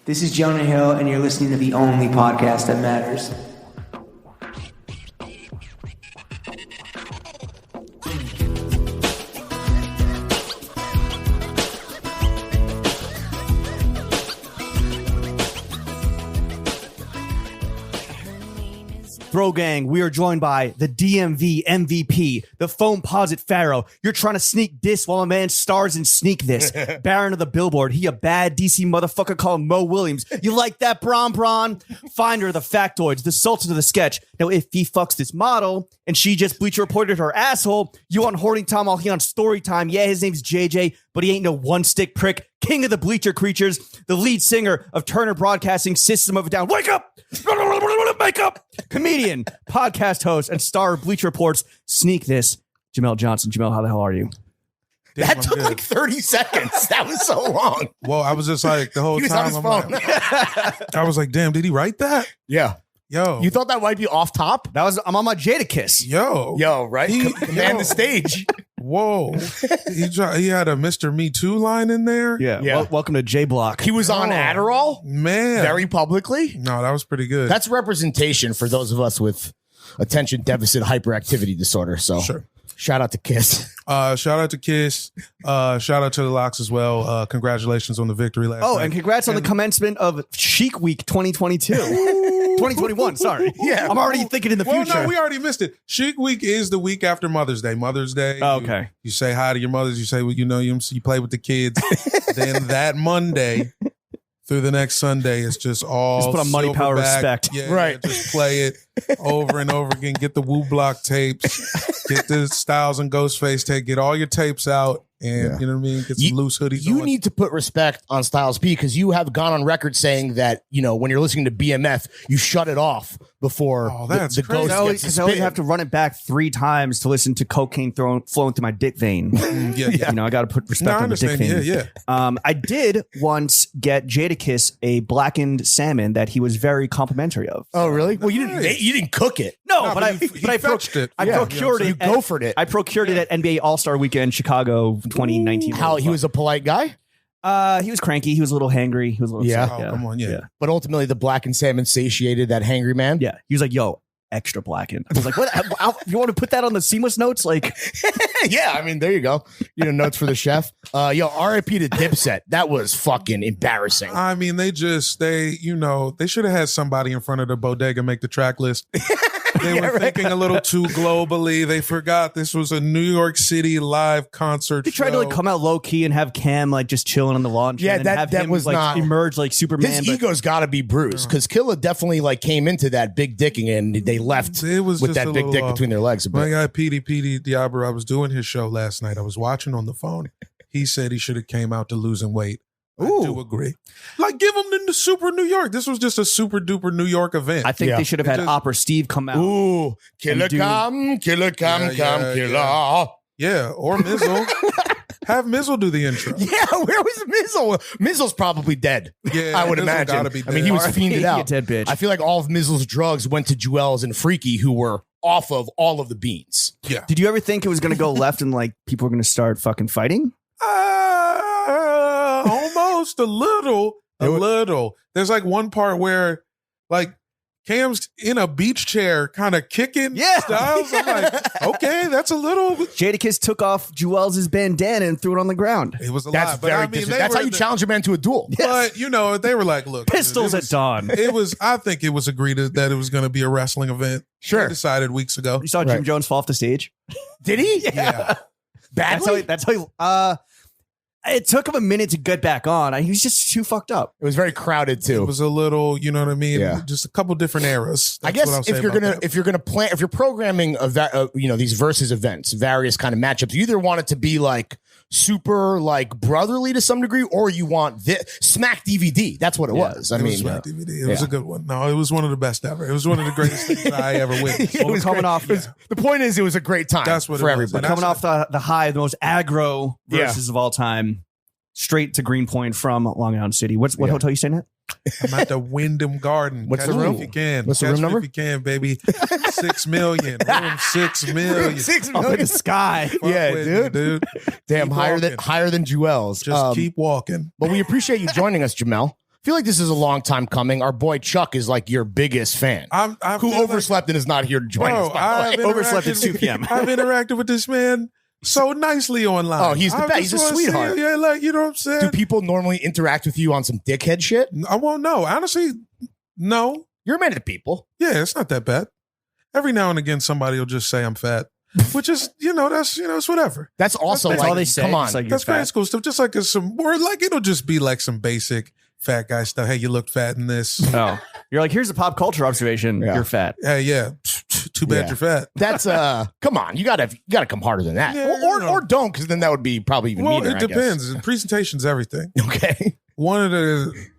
This is Jonah Hill, and you're listening to the only podcast that matters. Throw Gang, we are joined by the DMV MVP, the foam posit pharaoh. You're trying to sneak this while a man stars in Sneak This. Baron of the Billboard. He a bad DC motherfucker called Mo Williams. You like that, Bron? Finder of the factoids, the sultan of the sketch. Now, if he fucks this model and she just Bleacher reported her asshole, you on Hoarding Time while he on Story Time. Yeah, his name's JJ, but he ain't no one-stick prick. King of the Bleacher creatures, the lead singer of Turner Broadcasting System of a Down. Wake up! Makeup! Comedian, podcast host, and star of Bleacher Report's Sneak This, Jamel Johnson. Jamel, how the hell are you? Damn, that took like 30 seconds. That was so long. Well, I was just like, the whole time, I was like, damn, did he write that? Yeah. Yo. You thought that might be off top? I'm on my Jadakiss. Yo, right? Command the stage. Whoa. He had a Mr. Me Too line in there? Yeah. Welcome to J Block. He was on Adderall? Man. Very publicly? No, that was pretty good. That's representation for those of us with attention deficit hyperactivity disorder. So sure. Shout out to Kiss. Shout out to Kiss. Shout out to the Locks as well. Congratulations on the victory last night. And congrats on the commencement of Chic Week 2022. 2021, sorry. Yeah. I'm already thinking in the future. Well, no, we already missed it. Chic Week is the week after Mother's Day. Mother's Day. Oh, okay. You say hi to your mothers. You say, well, you play with the kids. Then that Monday through the next Sunday, it's just all just put on Money, Power, Respect. Yeah, right. Yeah, just play it over and over again. Get the Woo Block tapes. Get the Styles and Ghostface tape. Get all your tapes out. And you know what I mean? Get some loose hoodies. You need to put respect on Styles P because you have gone on record saying that, when you're listening to BMF, you shut it off before the ghost gets because I always have to run it back 3 times to listen to cocaine flowing through my dick vein. I got to put respect on the dick vein. Yeah. I did once get Jadakiss a blackened salmon that he was very complimentary of. Oh, really? Well, you didn't cook it. No, but I procured it. I procured it. You gophered it. I procured it at NBA All-Star Weekend, Chicago 2019. How he was a polite guy? He was cranky. He was a little hangry. He was a little upset. Come on, yeah. But ultimately, the blackened salmon satiated that hangry man. Yeah. He was like, yo, extra blackened. I was like, what? You want to put that on the seamless notes? Like, yeah, I mean, there you go. Notes for the chef. RIP to Dipset. That was fucking embarrassing. I mean, they should have had somebody in front of the bodega make the track list. They were thinking a little too globally. They forgot this was a New York City live concert. They tried to come out low key and have Cam just chilling on the lawn. Yeah, and that have him, was not emerge like Superman. His ego's got to be bruised because Killa definitely came into that big dicking and they left with that big dick between their legs. My guy Petey Diablo, I was doing his show last night. I was watching on the phone. He said he should have came out to losing weight. Ooh. I do agree. Give him the Super New York. This was just a super duper New York event. I think they should have had Opera Steve come out. Ooh, killer come, killer. Yeah, or Mizzle. Have Mizzle do the intro. Yeah, where was Mizzle? Mizzle's probably dead. Yeah, I would Mizzle imagine. Gotta be dead. I mean, he was fiended out. Dead bitch. I feel like all of Mizzle's drugs went to Joel's and Freaky, who were off of all of the beans. Yeah. Did you ever think it was going to go left and people were going to start fucking fighting? Almost a little. There's one part where Cam's in a beach chair kind of kicking Styles. I'm like, okay, that's a little. Jadakiss took off Joel's bandana and threw it on the ground. It was a That's lot. very that's how you challenge a man to a duel. But, they were like, look. Pistols at dawn. I think it was agreed that it was going to be a wrestling event. Sure. They decided weeks ago. You saw Jim Jones fall off the stage? Did he? Yeah. Badly? That's how it took him a minute to get back on. He was just too fucked up. It was very crowded too. It was a little, you know what I mean? Yeah. Just a couple different eras. I guess if you're programming these versus events, various kind of matchups, you either want it to be super brotherly to some degree, or you want Smack DVD. That's what it was. I mean, Smack DVD. It was a good one. No, it was one of the best ever. It was one of the greatest things I ever witnessed. It was coming off. The point is, it was a great time. That's what for it was. everybody. Coming off the high, the most aggro versus of all time, straight to Greenpoint from Long Island City. What hotel you staying at? I'm at the Wyndham Garden. What's Catch the room? If you can. What's the room number? If you can, baby. 6 million. Room 6 million. 6 Up in the sky. Fuck Yeah, with dude. me, dude. Damn, Keep higher walking. than Joel's. Just keep walking. But we appreciate you joining us, Jamel. feel like this is a long time coming. Our boy Chuck is like your biggest fan. Who overslept and is not here to join us. By the way. Overslept at 2 p.m. I've interacted with this man so nicely online. Oh, he's the best. He's a sweetheart. Yeah, like, you know what I'm saying? Do people normally interact with you on some dickhead shit? I won't know. Honestly, no. You're a man to people. Yeah, it's not that bad. Every now and again, somebody will just say I'm fat, which is, it's whatever. That's also That's like, all they say. come on. It's like, That's grade school stuff. Just like it'll just be like some basic fat guy stuff. Hey, you look fat in this. Oh, you're like, here's a pop culture observation. Yeah. You're fat. Hey, yeah. Too bad you're fat. That's come on. You gotta come harder than that. Yeah, or don't, because then that would be probably even meaner. It depends. Presentation's everything. Okay. One of the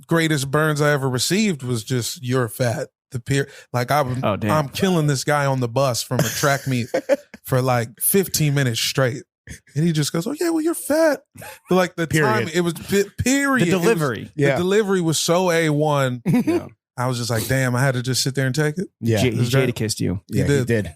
greatest burns I ever received was just you're fat. I'm killing this guy on the bus from a track meet for like 15 minutes straight. And he just goes, "Oh yeah, well you're fat." But like the time, it was period. The delivery, the delivery was so A1. Yeah. I was just like, "Damn, I had to just sit there and take it." Yeah, he Jada kissed you. Yeah, he did.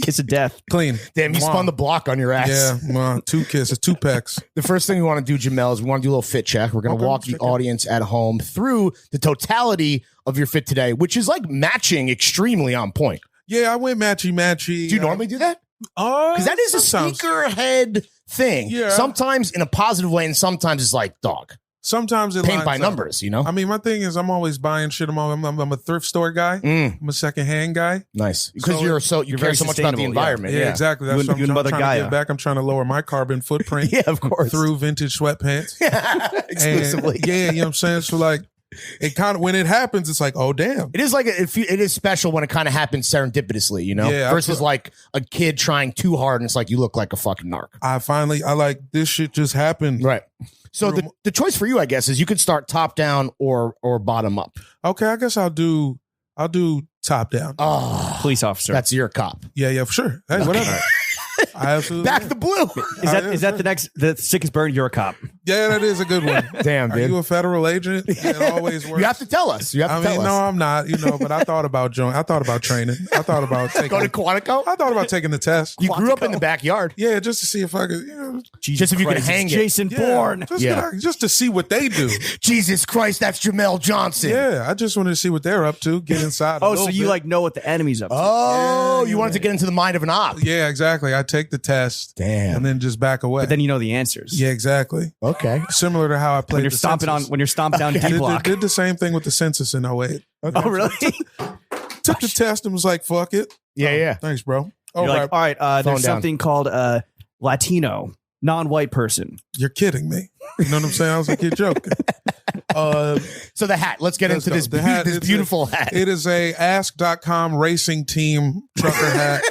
Kiss of death, clean. Damn, he spun the block on your ass. Yeah, 2 kisses, 2 pecks. The first thing we want to do, Jamel, is we want to do a little fit check. We're going to walk the audience at home through the totality of your fit today, which is like matching extremely on point. Yeah, I went matchy. Do you normally do that? Because that is sometimes. a sneakerhead thing. Yeah. Sometimes in a positive way, and sometimes it's like, dog. Sometimes it paint by lines numbers, you know? I mean, my thing is I'm always buying shit. I'm a thrift store guy. I'm a secondhand guy. Nice. Because you care so much about the environment. Yeah, exactly. That's what I'm trying to get back. I'm trying to lower my carbon footprint. Yeah, of course. Through vintage sweatpants. Exclusively. And, yeah, you know what I'm saying? So like, it kind of, when it happens, it's like, oh, damn. It is like, it is special when it kind of happens serendipitously, you know? Yeah, versus like a kid trying too hard and it's like, you look like a fucking narc. I like, this shit just happened. Right. So the choice for you, I guess, is you could start top down or bottom up. Okay, I guess I'll do top down. Oh, police officer. That's your cop. Yeah, for sure. Hey, whatever. I absolutely back the blue. Is that the sickest burn? You're a cop. Yeah, that is a good one. Damn, dude. Are you a federal agent? It always works. You have to tell us. No, I'm not. But I thought about training. I thought about taking. Go to Quantico. I thought about taking the test. You grew up in the backyard. Yeah, just to see if I could. Just if you could hang it. Jason Bourne. Just to see what they do. Jesus Christ, that's Jamel Johnson. Yeah, I just wanted to see what they're up to. Get inside. So you like know what the enemy's up to? Oh, you wanted to get into the mind of an op. Yeah, exactly. I take the test. Damn. And then just back away. But then you know the answers. Yeah, exactly. Okay. Similar to how I played when you're stomping down D block. Did the same thing with the census in 08. Okay. Oh, really? Took the test and was like, fuck it. Yeah. Thanks, bro. All right. There's something called Latino, non-white person. You're kidding me. You know what I'm saying? I was like, you're joking. So the hat. Let's get into this beautiful hat. It is a ask.com racing team trucker hat.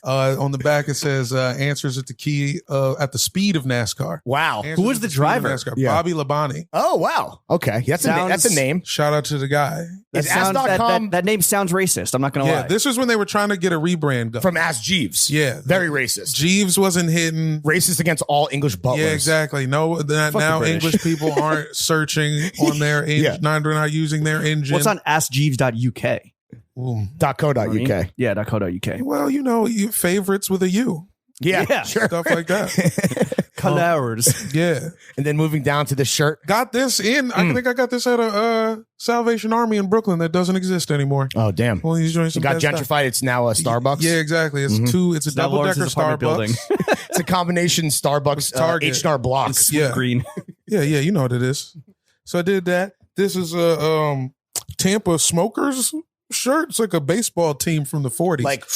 On the back, it says answers at the key at the speed of NASCAR. Wow. Who was the driver? Yeah. Bobby Labonte. Oh, wow. Okay. That's a name. Shout out to the guy. That name sounds racist. I'm not going to lie. Yeah, this is when they were trying to get a rebrand going. From Ask Jeeves. Yeah. Very racist. Jeeves wasn't hitting. Racist against all English butlers. Yeah, exactly. No, now English people aren't searching on their engine. They're not using their engine. What's on askjeeves.uk? .co.uk. Yeah, .co.uk. Well, you favorites with a U. Yeah, sure. Stuff like that. Colors. Yeah. And then moving down to the shirt. Got this in. I think I got this at a Salvation Army in Brooklyn that doesn't exist anymore. Oh, damn. Well, he's doing some it got gentrified. Stuff. It's now a Starbucks. Yeah, exactly. It's it's a double-decker Starbucks. It's a combination Starbucks H-Star blocks. Green. Yeah, you know what it is. So I did that. This is a Tampa Smokers shirt. It's like a baseball team from the 40s. Like I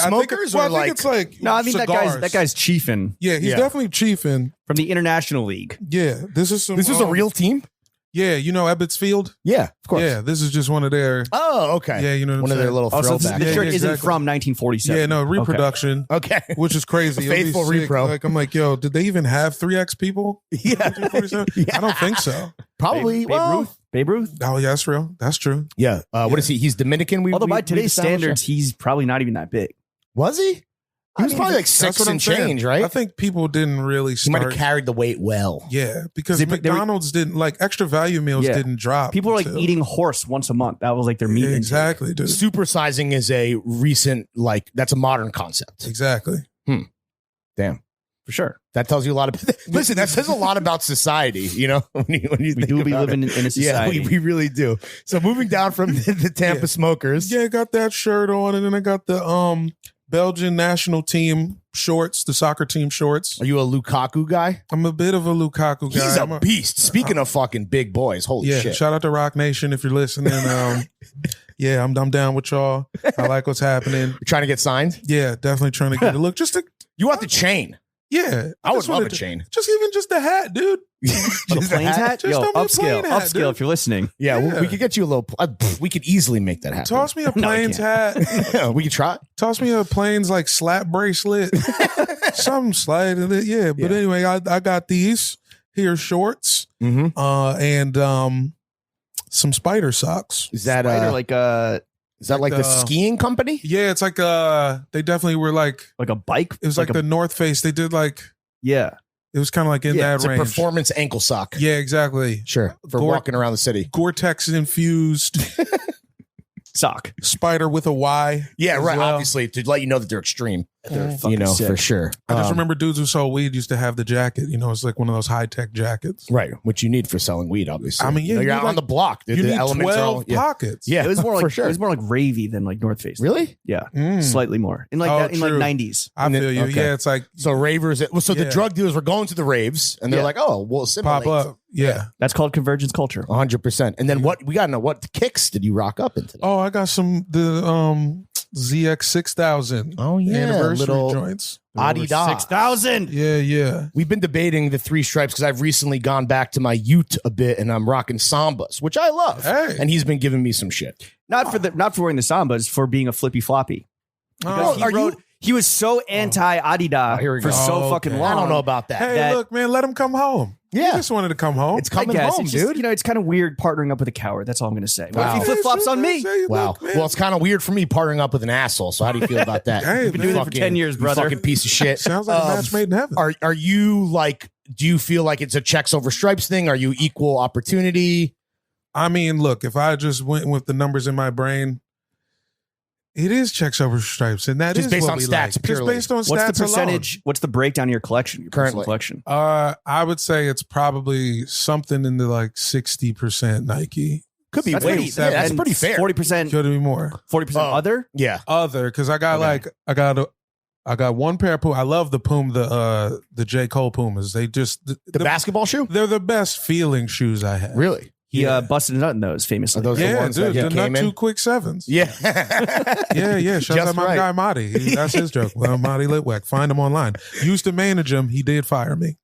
smokers think it's like no, I mean cigars. that guy's chiefing. Yeah, he's definitely chiefing from the International League. Yeah, this is a real team. Yeah, you know Ebbets Field? Yeah, of course. Yeah, this is just one of their. Oh, okay. Yeah, you know one of their little throwbacks. So the shirt isn't from 1947. Yeah, no, reproduction. Okay. Which is crazy. Faithful repro. Like I'm like, yo, did they even have 3X people? Yeah. I don't think so. Probably. Babe Ruth. Oh, yeah, that's real. That's true. Yeah. What is he? He's Dominican. Although by today's standards, he's probably not even that big. Was he? He was probably like 6 and change, right? I think people didn't really start. He might have carried the weight well. Yeah, because McDonald's didn't, like, extra value meals didn't drop. People were like eating horse once a month. That was like their meat intake. Exactly, dude. Supersizing is a recent, like, that's a modern concept. Exactly. Damn. For sure. That tells you a lot of. Listen, that says a lot about society. You know, when you We do be living in a society. Yeah, we really do. So moving down from the Tampa Smokers. Yeah, I got that shirt on, and then I got the Belgian national team shorts, the soccer team shorts. Are you a Lukaku guy? I'm a bit of a Lukaku guy. He's a beast. Speaking of fucking big boys, holy shit. Shout out to Rock Nation if you're listening. Yeah, I'm down with y'all. I like what's happening. You're trying to get signed? Yeah, definitely trying to get a look. You want the chain? Yeah, I would love a chain. Just the hat, dude. The planes hat? Just Yo, tell me a upscale, plain hat, upscale. dude. If you're listening, Yeah. We could get you a little. We could easily make that happen. Toss me a Plains hat. We could try. Toss me a Plains like slap bracelet. Something slide in it. Yeah, but anyway, I got these here shorts and some spider socks. Is that Is that like the skiing company? Yeah, it's like they definitely were like a bike. It was like the North Face. They did like it was kind of like in that it's range. A performance ankle sock. Yeah, exactly. Sure, for walking around the city. Gore-Tex infused sock. Spider with a Y. Yeah, right. Well. Obviously, to let you know that they're extreme. They're For sure. I just remember dudes who sold weed used to have the jacket. You know, it's like one of those high-tech jackets. Right, which you need for selling weed, obviously. I mean, yeah, you're out on the block. You need 12 pockets. Yeah, it was more like for sure. It was more like Ravy than like North Face. Really? Yeah, slightly more in like in like true. 90s. I feel you. Okay. Yeah, it's like So ravers. So the drug dealers were going to the raves, and they're like, "Oh, we'll assimilate." pop up. Yeah. That's called convergence culture. 100%. And then what? We gotta know what kicks did you rock up into? Oh, I got the ZX 6000. Oh, yeah, anniversary little joints. Adidas 6,000. Yeah. We've been debating the three stripes because I've recently gone back to my Ute a bit, and I'm rocking Sambas, which I love. Hey. And he's been giving me some shit. Not for wearing the Sambas, for being a flippy floppy. Because he was so anti Adidas here we for go. so fucking I long. don't know about that. Hey, look, man, let him come home. Yeah. He just wanted to come home. It's coming I guess. home, It's just, dude. it's kind of weird partnering up with a coward. That's all I'm going to say. Wow. What if he flip flops on me? Wow. Well, it's kind of weird for me partnering up with an asshole. So how do you feel about that? Hey, You've been doing it for 10 years, you brother. fucking piece of shit. Sounds like a match made in heaven. Are you like? Do you feel like it's a checks over stripes thing? Are you equal opportunity? I mean, look, if I just went with the numbers in my brain, it is checks over stripes, and that Just is based what on we stats like. purely. Just based on What's stats the percentage? What's the breakdown of your collection? Your personal Currently. collection. alone. I would say it's probably something in the like 60% Nike. Could be That's way. pretty, Yeah, that's pretty fair. 40%. Could be more. 40% Oh. other. Yeah. Other, because I got Okay. I got one pair of Puma. I love the Puma, the J. Cole Pumas. They just The basketball shoe? they're the best feeling shoes I have. Really? He Yeah. busted a nut in those famously. Are those the Yeah, ones dude, that the came not in? too quick sevens. Yeah. Yeah. Shout Just out my right. guy Marty. That's his joke. Well, Marty Litwack. Find him online. Used to manage him. He did fire me,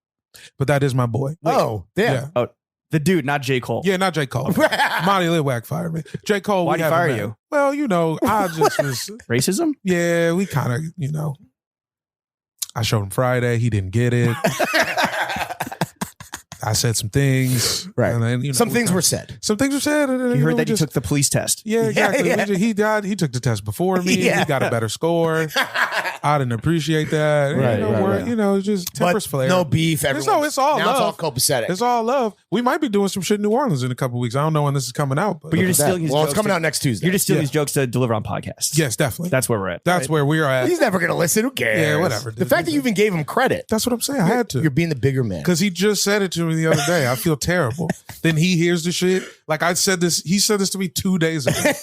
but that is my boy. Oh, yeah. Oh, the dude, not J. Cole. Yeah, not J. Cole. Marty Litwack fired me. J. Cole. Why'd we he haven't fire met. you? Well, I just was. Racism? Yeah, we kind of, I showed him Friday. He didn't get it. I said some things. Right. And then, Some things were said. Some things were said. And then, He heard we that you just- took the police test. Yeah, exactly. Yeah. He took the test before me. Yeah. He got a better score. I didn't appreciate that. Right, It's just tempers flare. No beef. It's all Now love. it's all copacetic. It's all love. We might be doing some shit in New Orleans in a couple weeks. I don't know when this is coming out, But you're just stealing his Well, jokes. it's coming out next Tuesday. You're just stealing Yeah. his jokes to deliver on podcasts. yes, definitely. That's where we're at. That's right? where we're at. He's never going to listen. Who cares? Yeah, whatever, The dude. fact that you even gave him credit. That's what I'm saying. I had to. You're being the bigger man. Because he just said it to me the other day. I feel terrible. Then he hears the shit. Like I said this, he said this to me 2 days ago.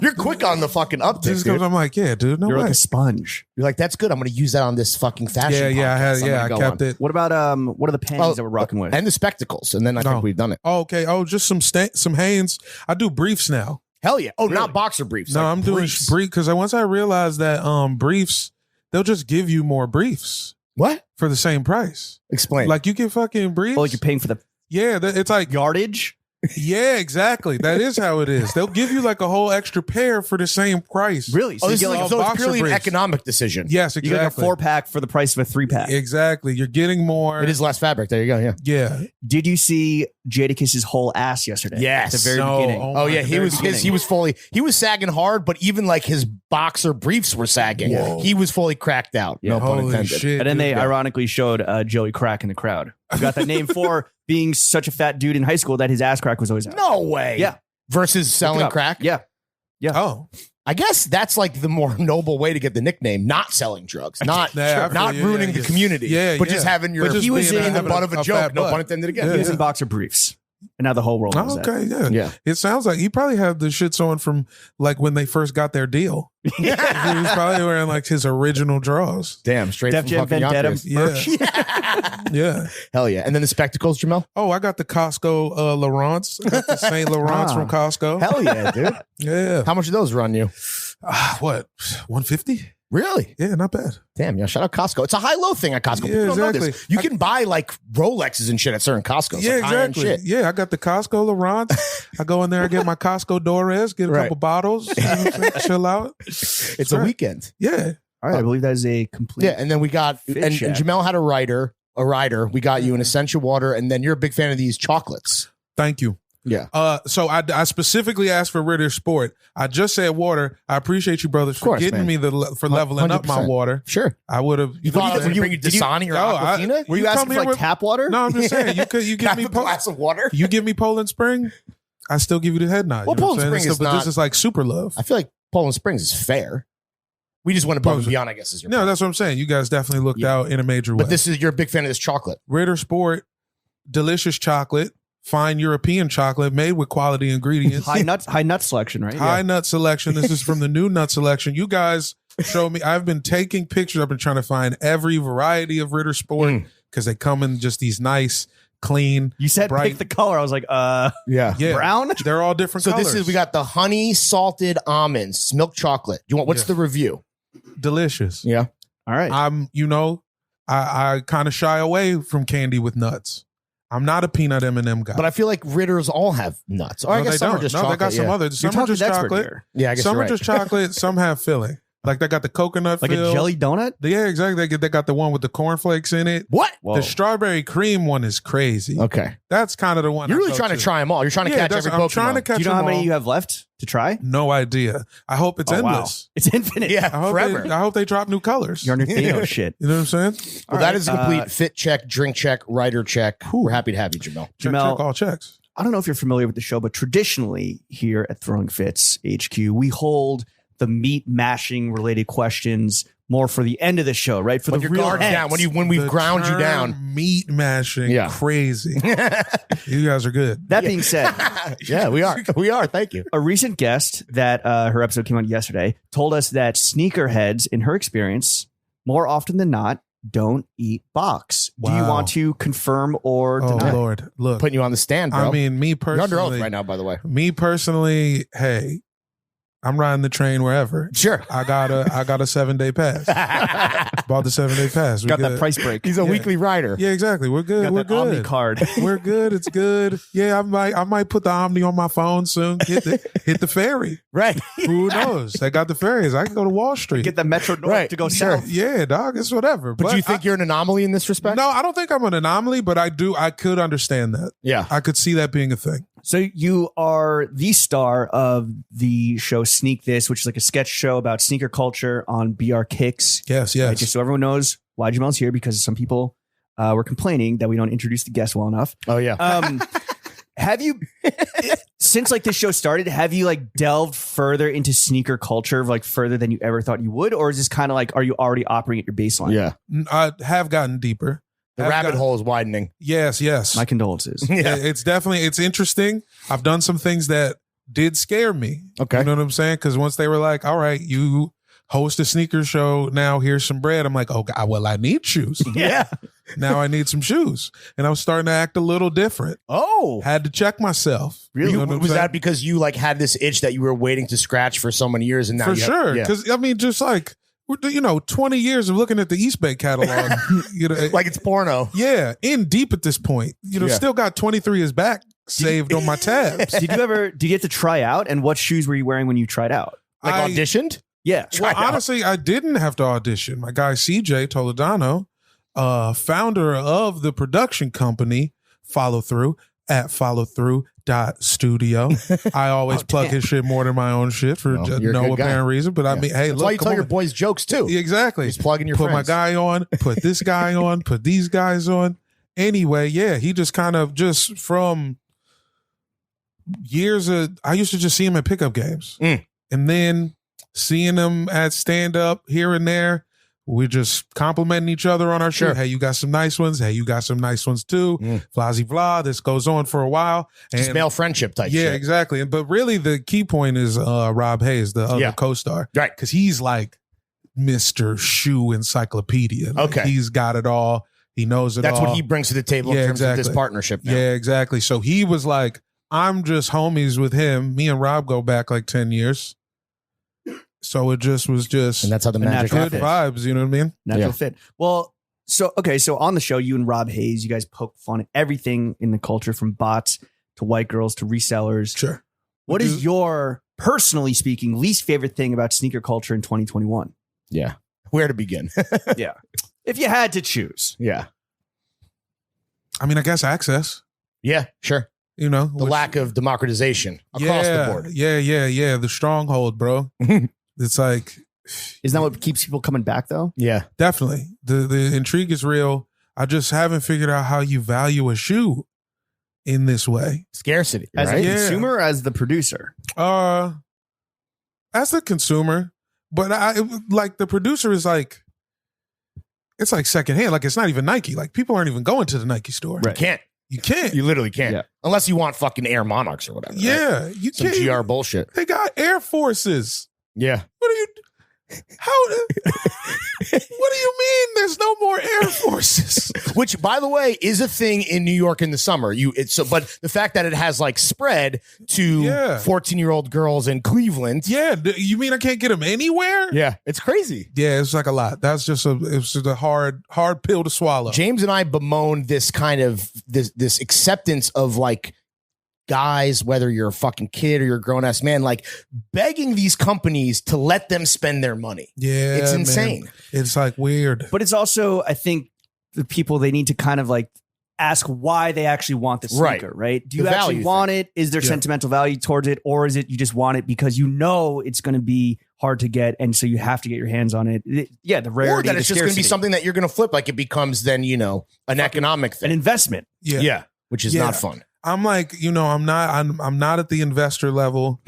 You're quick on the fucking uptick, Just dude. comes, I'm like, yeah, dude, no You're way. like a sponge. You're like, that's good. I'm going to use that on this fucking fashion. I kept it. What about what are the pens that we're rocking with? And the spectacles. And then I think we've done it. Oh, okay. Oh, just some Hanes. I do briefs now. Hell yeah. Oh, not boxer briefs. No, like I'm doing briefs. brief because once I realized that briefs, they'll just give you more briefs What? for the same price. Explain. Like you get fucking briefs. Oh, like you're paying for the Yeah, it's like yardage? yeah, exactly. That is how it is. They'll give you like a whole extra pair for the same price. Really? oh, you this get is like, like, so it's boxer purely an briefs. economic decision. Yes, you exactly. get like a 4-pack for the price of a 3-pack. Exactly. You're getting more. It is less fabric. There you go. Yeah. Yeah. Did you see Jadakiss' whole ass yesterday? Yes. At the very No. beginning. Oh yeah, at the he very was beginning. he was sagging hard, but even like his boxer briefs were sagging. Whoa. He was fully cracked out. Yeah. No pun Holy intended. shit. And then they dude. ironically showed Joey Crack in the crowd. Who got that name for being such a fat dude in high school that his ass crack was always out. No way. Yeah. Versus Look it selling up. crack. Yeah. Oh. I guess that's like the more noble way to get the nickname, not selling drugs, not ruining the community, but just having your he was in the butt of a joke, no pun intended again. He was in boxer briefs. And now the whole world knows that. Yeah. It sounds like he probably had the shits on from like when they first got their deal. He was probably wearing like his original draws. Damn, straight Def from Jam fucking Vendetta Yonkers. merch. Yeah. Hell yeah. And then the spectacles, Jamel? Oh, I got the Costco Laurents. I got the St. Laurents from Costco. Hell yeah, dude. Yeah. How much do those run you? What? 150? Really? Yeah, not bad. Damn, yeah. Shout out Costco. It's a high-low thing at Costco. Yeah, People don't know exactly. this. You can buy like Rolexes and shit at certain Costco's. Yeah, like high-end exactly. shit. Yeah, I got the Costco Laurents. I go in there, I get my Costco Dores, get a couple bottles, you know what I'm saying? Chill out. It's a weekend. Yeah. All right, I believe that is a complete. Yeah, and then we got and Jamel had a rider. We got you an essential water, and then you're a big fan of these chocolates. Thank you. Yeah. So I specifically asked for Ritter Sport. I just said water. I appreciate you, brothers, for getting me for leveling up my water. Sure. I would have. You thought I was going to bring you Dasani or Aquafina? Were you asking for like tap water? No, I'm just saying. You give me a glass of water. You give me Poland Spring, I still give you the head nod. Well, you know Poland Spring is but not. This is like super love. I feel like Poland Springs is fair. We just went above and beyond, I guess. Is your point. That's what I'm saying. You guys definitely looked out in a major way. But you're a big fan of this chocolate. Ritter Sport, delicious chocolate. Fine European chocolate made with quality ingredients. High nut selection, right? High nut selection. This is from the new nut selection. You guys show me. I've been taking pictures. I've been trying to find every variety of Ritter Sport because they come in just these nice, clean. You said bright. pick the color. I was like, yeah, brown. They're all different. So colors. we got the honey salted almonds, milk chocolate. Do you want? What's the review? Delicious. Yeah. All right. I kind of shy away from candy with nuts. I'm not a peanut M&M guy. But I feel like Ritters all have nuts. Or I guess some are just chocolate. They got some others. Some are just chocolate. Yeah, I guess some you're are just chocolate. Some have filling. Like they got the coconut like fill. a jelly donut? Yeah, exactly. They got the one with the cornflakes in it. What? Whoa. The strawberry cream one is crazy. Okay. That's kind of the one. You're really trying to try them all. You're trying to catch every Pokemon. I'm trying to catch Do you know them how many all. you have left to try? No idea. I hope it's endless. Wow. It's infinite. Yeah, I hope they drop new colors. You're on your Thanos shit. You know what I'm saying? Well, that is a complete fit check, drink check, writer check. We're happy to have you, Jamel. Check all checks. I don't know if you're familiar with the show, but traditionally here at Throwing Fits HQ, we hold the meat mashing related questions more for the end of the show, right? For when the your real guard's down, when we've ground you down. Meat mashing, crazy. You guys are good. That being said, yeah, we are. We are. Thank you. A recent guest that her episode came out yesterday told us that sneakerheads, in her experience, more often than not, don't eat box. Wow. Do you want to confirm or deny? Oh Lord, look, putting you on the stand, bro. I mean, me personally, you're under oath right now, by the way. Me personally, hey, I'm riding the train wherever. Sure. I got a 7-day pass. Bought the 7-day pass. Got that price break. He's a weekly rider. Yeah, exactly. We're good. Got We're that good. Omni card. We're good. It's good. Yeah, I might put the Omni on my phone soon. Hit the ferry. Right. Who knows? They got the ferries. I can go to Wall Street. Get the Metro North to go south. Yeah, dog. It's whatever. But do you think you're an anomaly in this respect? No, I don't think I'm an anomaly, but I could understand that. Yeah. I could see that being a thing. So you are the star of the show Sneak This, which is like a sketch show about sneaker culture on BR Kicks. Yes. Right? Just so everyone knows why Jamel's here, because some people were complaining that we don't introduce the guests well enough. Oh, yeah. Have you, since like this show started, have you like delved further into sneaker culture, like further than you ever thought you would? Or is this kind of like, are you already operating at your baseline? Yeah. I have gotten deeper. The rabbit hole is widening. Yes. My condolences. Yeah. It's interesting. I've done some things that did scare me. Okay. You know what I'm saying? Because once they were like, all right, you host a sneaker show, now here's some bread. I'm like, oh, God, well, I need shoes. Yeah. Now I need some shoes. And I was starting to act a little different. Oh. Had to check myself. Really? You know what I'm Was saying? that because you like had this itch that you were waiting to scratch for so many years? And now For you sure. Yeah. Because, I mean, just like, 20 years of looking at the East Bay catalog. Like it's porno. Yeah, in deep at this point. Still got 23 is back saved on my tabs. Did you get to try out? And what shoes were you wearing when you tried out? Like auditioned? Yeah. Well, honestly, I didn't have to audition. My guy CJ Toledano, founder of the production company Follow Through at followthrough.studio. I always plug his shit more than my own shit for no apparent reason. But I mean, hey, that's look, why you tell your boys jokes too. Exactly. He's plugging your put friends. my guy on, put this guy on, put these guys on. Anyway, yeah, he just kind of just from years of, I used to just see him at pickup games. And then seeing him at stand up here and there. We're just complimenting each other on our shit. Hey, you got some nice ones. Hey, you got some nice ones too. Flazy blah. This goes on for a while. And just male friendship type shit. Yeah, exactly. But really the key point is Rob Hayes, the other co-star. Right. Because he's like Mr. Shoe Encyclopedia. Like, he's got it all. He knows it all. That's what he brings to the table in terms of this partnership now. Yeah, exactly. So he was like, I'm just homies with him. Me and Rob go back like 10 years. So it just was and that's how the magic good vibes, you know what I mean? Natural fit. Well, so on the show, you and Rob Hayes, you guys poke fun at everything in the culture, from bots to white girls to resellers. Sure. What is your, personally speaking, least favorite thing about sneaker culture in 2021? Yeah. Where to begin? Yeah. If you had to choose. Yeah. I mean, I guess access. Yeah, sure. You know, the lack of democratization across the board. Yeah. The stronghold, bro. It's like, isn't that what keeps people coming back though? Yeah, definitely. The intrigue is real. I just haven't figured out how you value a shoe in this way. Scarcity. As a consumer or as the producer? As the consumer. But like the producer is like, it's like secondhand. Like it's not even Nike. Like people aren't even going to the Nike store. Right. You can't. You literally can't. Yeah. Unless you want fucking Air Monarchs or whatever. Yeah. Right? You Some can't. GR bullshit. They got Air Forces. Yeah. What do you mean there's no more Air Forces? Which, by the way, is a thing in New York in the summer. But the fact that it has like spread to 14-year-old girls in Cleveland. Yeah. You mean I can't get them anywhere? Yeah. It's crazy. Yeah. It's like a lot. That's just a hard pill to swallow. James and I bemoaned this kind of this acceptance of like guys, whether you're a fucking kid or you're a grown-ass man, like begging these companies to let them spend their money. Yeah, it's insane. Man. It's like weird. But it's also, I think, the people, they need to kind of like ask why they actually want the sneaker, right? Do you actually want it? Is there sentimental value towards it? Or is it you just want it because you know it's going to be hard to get, and so you have to get your hands on it? The rarity. Or that it's just going to be something that you're going to flip. Like it becomes then, an economic thing. An investment. Yeah. Which is not fun. I'm like, I'm not at the investor level,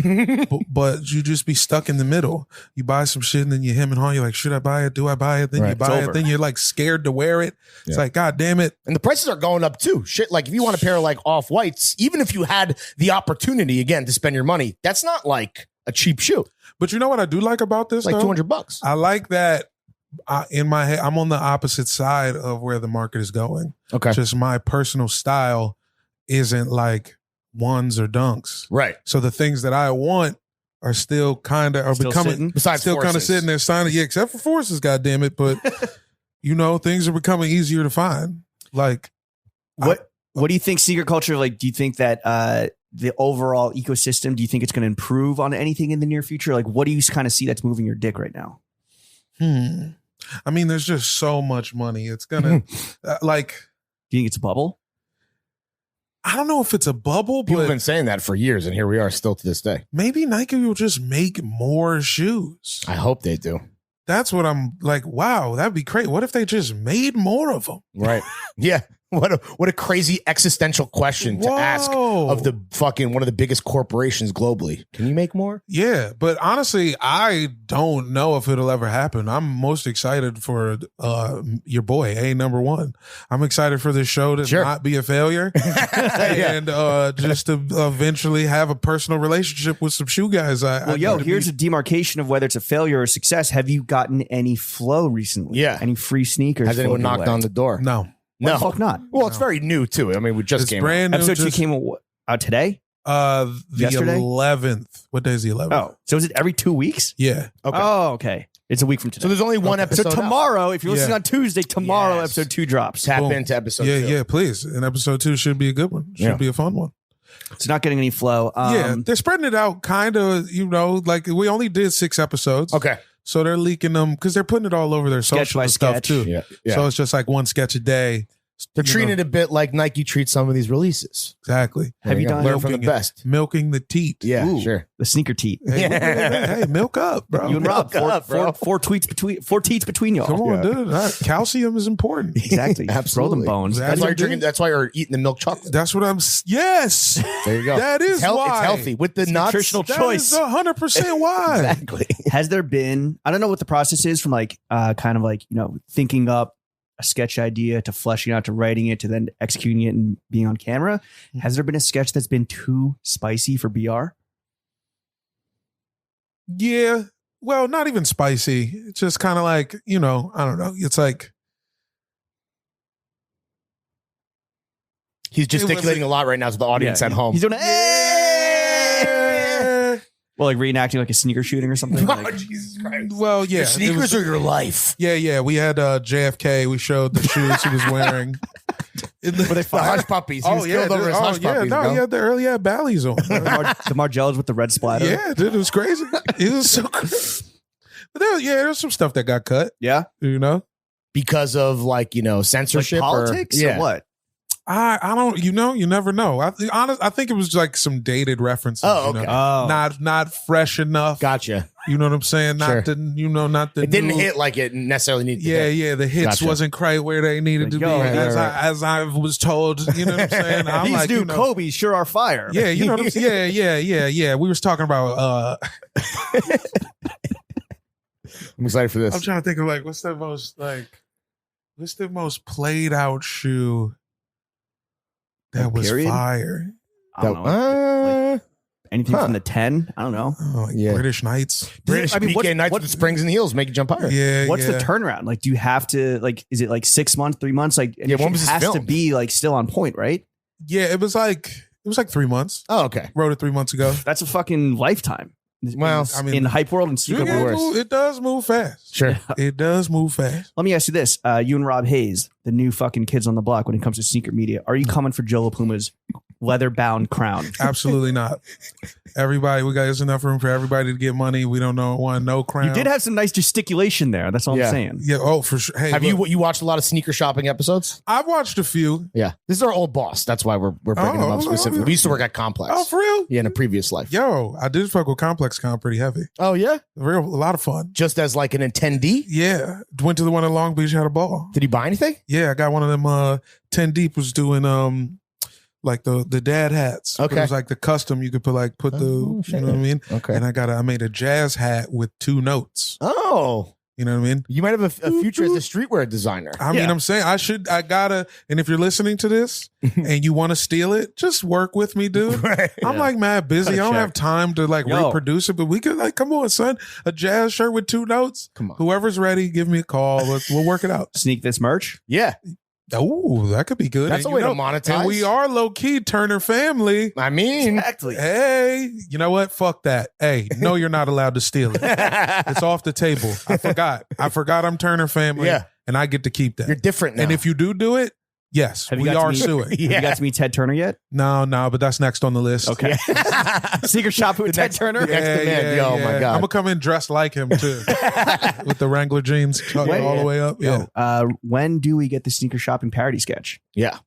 but you just be stuck in the middle. You buy some shit and then you hem and haw. You're like, should I buy it? Do I buy it? Then you buy it. Then you're like scared to wear it. It's like, God damn it. And the prices are going up too. Shit, like if you want a pair of like off-whites, even if you had the opportunity again to spend your money, that's not like a cheap shoe. But you know what I do like about this? Like though? $200. I like that. In my head, I'm on the opposite side of where the market is going. Okay. Just my personal style isn't like ones or dunks. Right. So the things that I want are still kind of becoming still kind of sitting there signing. Yeah, except for Forces, goddamn it. But things are becoming easier to find. Like what do you think sneaker culture, like, do you think that the overall ecosystem, do you think it's going to improve on anything in the near future? Like, what do you kind of see that's moving your dick right now? I mean, there's just so much money. It's gonna like. Do you think it's a bubble? I don't know if it's a bubble, People but have been saying that for years, and here we are still to this day. Maybe Nike will just make more shoes. I hope they do. That's what I'm like, wow, that'd be great. What if they just made more of them? Right. Yeah. What a crazy existential question to ask of the fucking one of the biggest corporations globally. Can you make more? Yeah, but honestly, I don't know if it'll ever happen. I'm most excited for your boy, A1. I'm excited for this show to not be a failure and just to eventually have a personal relationship with some shoe guys. Here's a demarcation of whether it's a failure or success. Have you gotten any flow recently? Yeah. Any free sneakers? Has anyone knocked on the door? No. Why the fuck not? Well, it's very new too. I mean, we just came brand out. new. Episode 2 came out today? The Yesterday? 11th. What day is the 11th? Oh, so is it every 2 weeks? Yeah. Okay. Oh, okay. It's a week from today. So there's only one episode. So tomorrow, if you're listening on Tuesday, tomorrow Yes. episode 2 drops. Tap Boom. into episode 2. Yeah, please. And episode 2 should be a good one. Should be a fun one. It's not getting any flow. They're spreading it out kind of, like we only did 6 episodes. Okay. So they're leaking them because they're putting it all over their Sketch social by stuff sketch. too. Yeah. So it's just like one sketch a day. They're treating it a bit like Nike treats some of these releases. Exactly. Have you done learn from the best? Milking the teat. Yeah, Ooh, sure. the sneaker teat. Hey, milk up, bro. You and Rob, four teats between y'all. Come on, dude. Calcium is important. Exactly. Absolutely. Throw them bones. That's why you're drinking. That's why you're eating the milk chocolate. That's what I'm. Yes. There you go. That is why. It's healthy with the nuts. Nutritional choice. That is 100% why. Exactly. Has there been, I don't know what the process is from like, kind of like, thinking up a sketch idea to fleshing out to writing it to then executing it and being on camera. Has there been a sketch that's been too spicy for BR? Yeah. Well, not even spicy. It's just kind of like, I don't know. It's like. He's gesticulating a lot right now to the audience at home. He's doing well, like reenacting like a sneaker shooting or something. Oh, Like, Jesus Christ. Well, yeah. Your sneakers are your life. Yeah. We had JFK. We showed the shoes he was wearing. Were they hush puppies? He was killed over his hush puppies. No, he had the early Bally's on. the Margellas with the red splatter. Yeah, dude, it was crazy. It was so crazy. But there's some stuff that got cut. Yeah. Because of censorship, like politics or what? I don't, you never know. I think it was like some dated references. Oh, okay. Not fresh enough. Gotcha. You know what I'm saying? Not Sure. not the. It didn't new, hit like it necessarily needed to hit. Yeah. The hits Gotcha. wasn't quite where they needed to be. As I was told. You know what I'm saying? I'm These like, new Kobe sure are fire. Yeah, you know what I'm saying? Yeah. We was talking about. I'm excited for this. I'm trying to think of like what's the most played out shoe that was Period? fire. I don't know. Anything from the 10? I don't know. Oh, like British Knights. BK Knights with the springs and the heels make you jump higher. Yeah. What's the turnaround? Like, do you have to is it like 6 months, 3 months? Like, when was this has to filmed? be like still on point, right? Yeah, it was like 3 months. Oh, okay. Wrote it 3 months ago. That's a fucking lifetime. Well, in the hype world and sneaker world. It does move fast. Sure. It does move fast. Let me ask you this. You and Rob Hayes, the new fucking kids on the block when it comes to sneaker media, are you coming for Joe LaPuma's leather-bound crown? Absolutely not. There's enough room for everybody to get money. We don't want no crown. You did have some nice gesticulation there. That's all I'm saying. Yeah. Oh, for sure. Hey, have you watched a lot of sneaker shopping episodes? I've watched a few. Yeah. This is our old boss. That's why we're bringing him up specifically. We used to work at Complex. Oh, for real? Yeah, in a previous life. Yo, I did fuck with Complex Con pretty heavy. Oh, yeah? A lot of fun. Just as like an attendee? Yeah. Went to the one in Long Beach, had a ball. Did you buy anything? Yeah, I got one of them 10 Deep was doing like the dad hats. Okay. It was like the custom. You could put you know what I mean? Okay. And I made a jazz hat with 2 notes. Oh. You know what I mean? You might have a future as a streetwear designer. I mean, I'm saying and if you're listening to this and you want to steal it, just work with me, dude. Right. I'm like mad busy. I don't have time to reproduce it, but we could come on, son. A jazz shirt with 2 notes. Come on. Whoever's ready, give me a call. We'll work it out. Sneak this merch? Yeah. Oh, that could be good. That's a way to monetize. And we are low key Turner family. I mean, Exactly. Hey, you know what? Fuck that. Hey, no, you're not allowed to steal it. It's off the table. I forgot I'm Turner family. Yeah. And I get to keep that. You're different now. And if you do it, yes, we are suing. Have you got to meet Ted Turner yet? No, but that's next on the list. Okay. Sneaker shop with Ted Turner? the next demand. Yo, my God. I'm going to come in dressed like him, too. With the Wrangler jeans all the way up. Yeah. When do we get the sneaker shopping parody sketch? Yeah.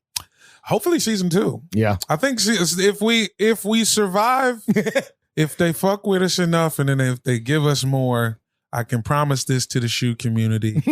Hopefully season 2. Yeah. I think if we survive, if they fuck with us enough and then if they give us more, I can promise this to the shoe community.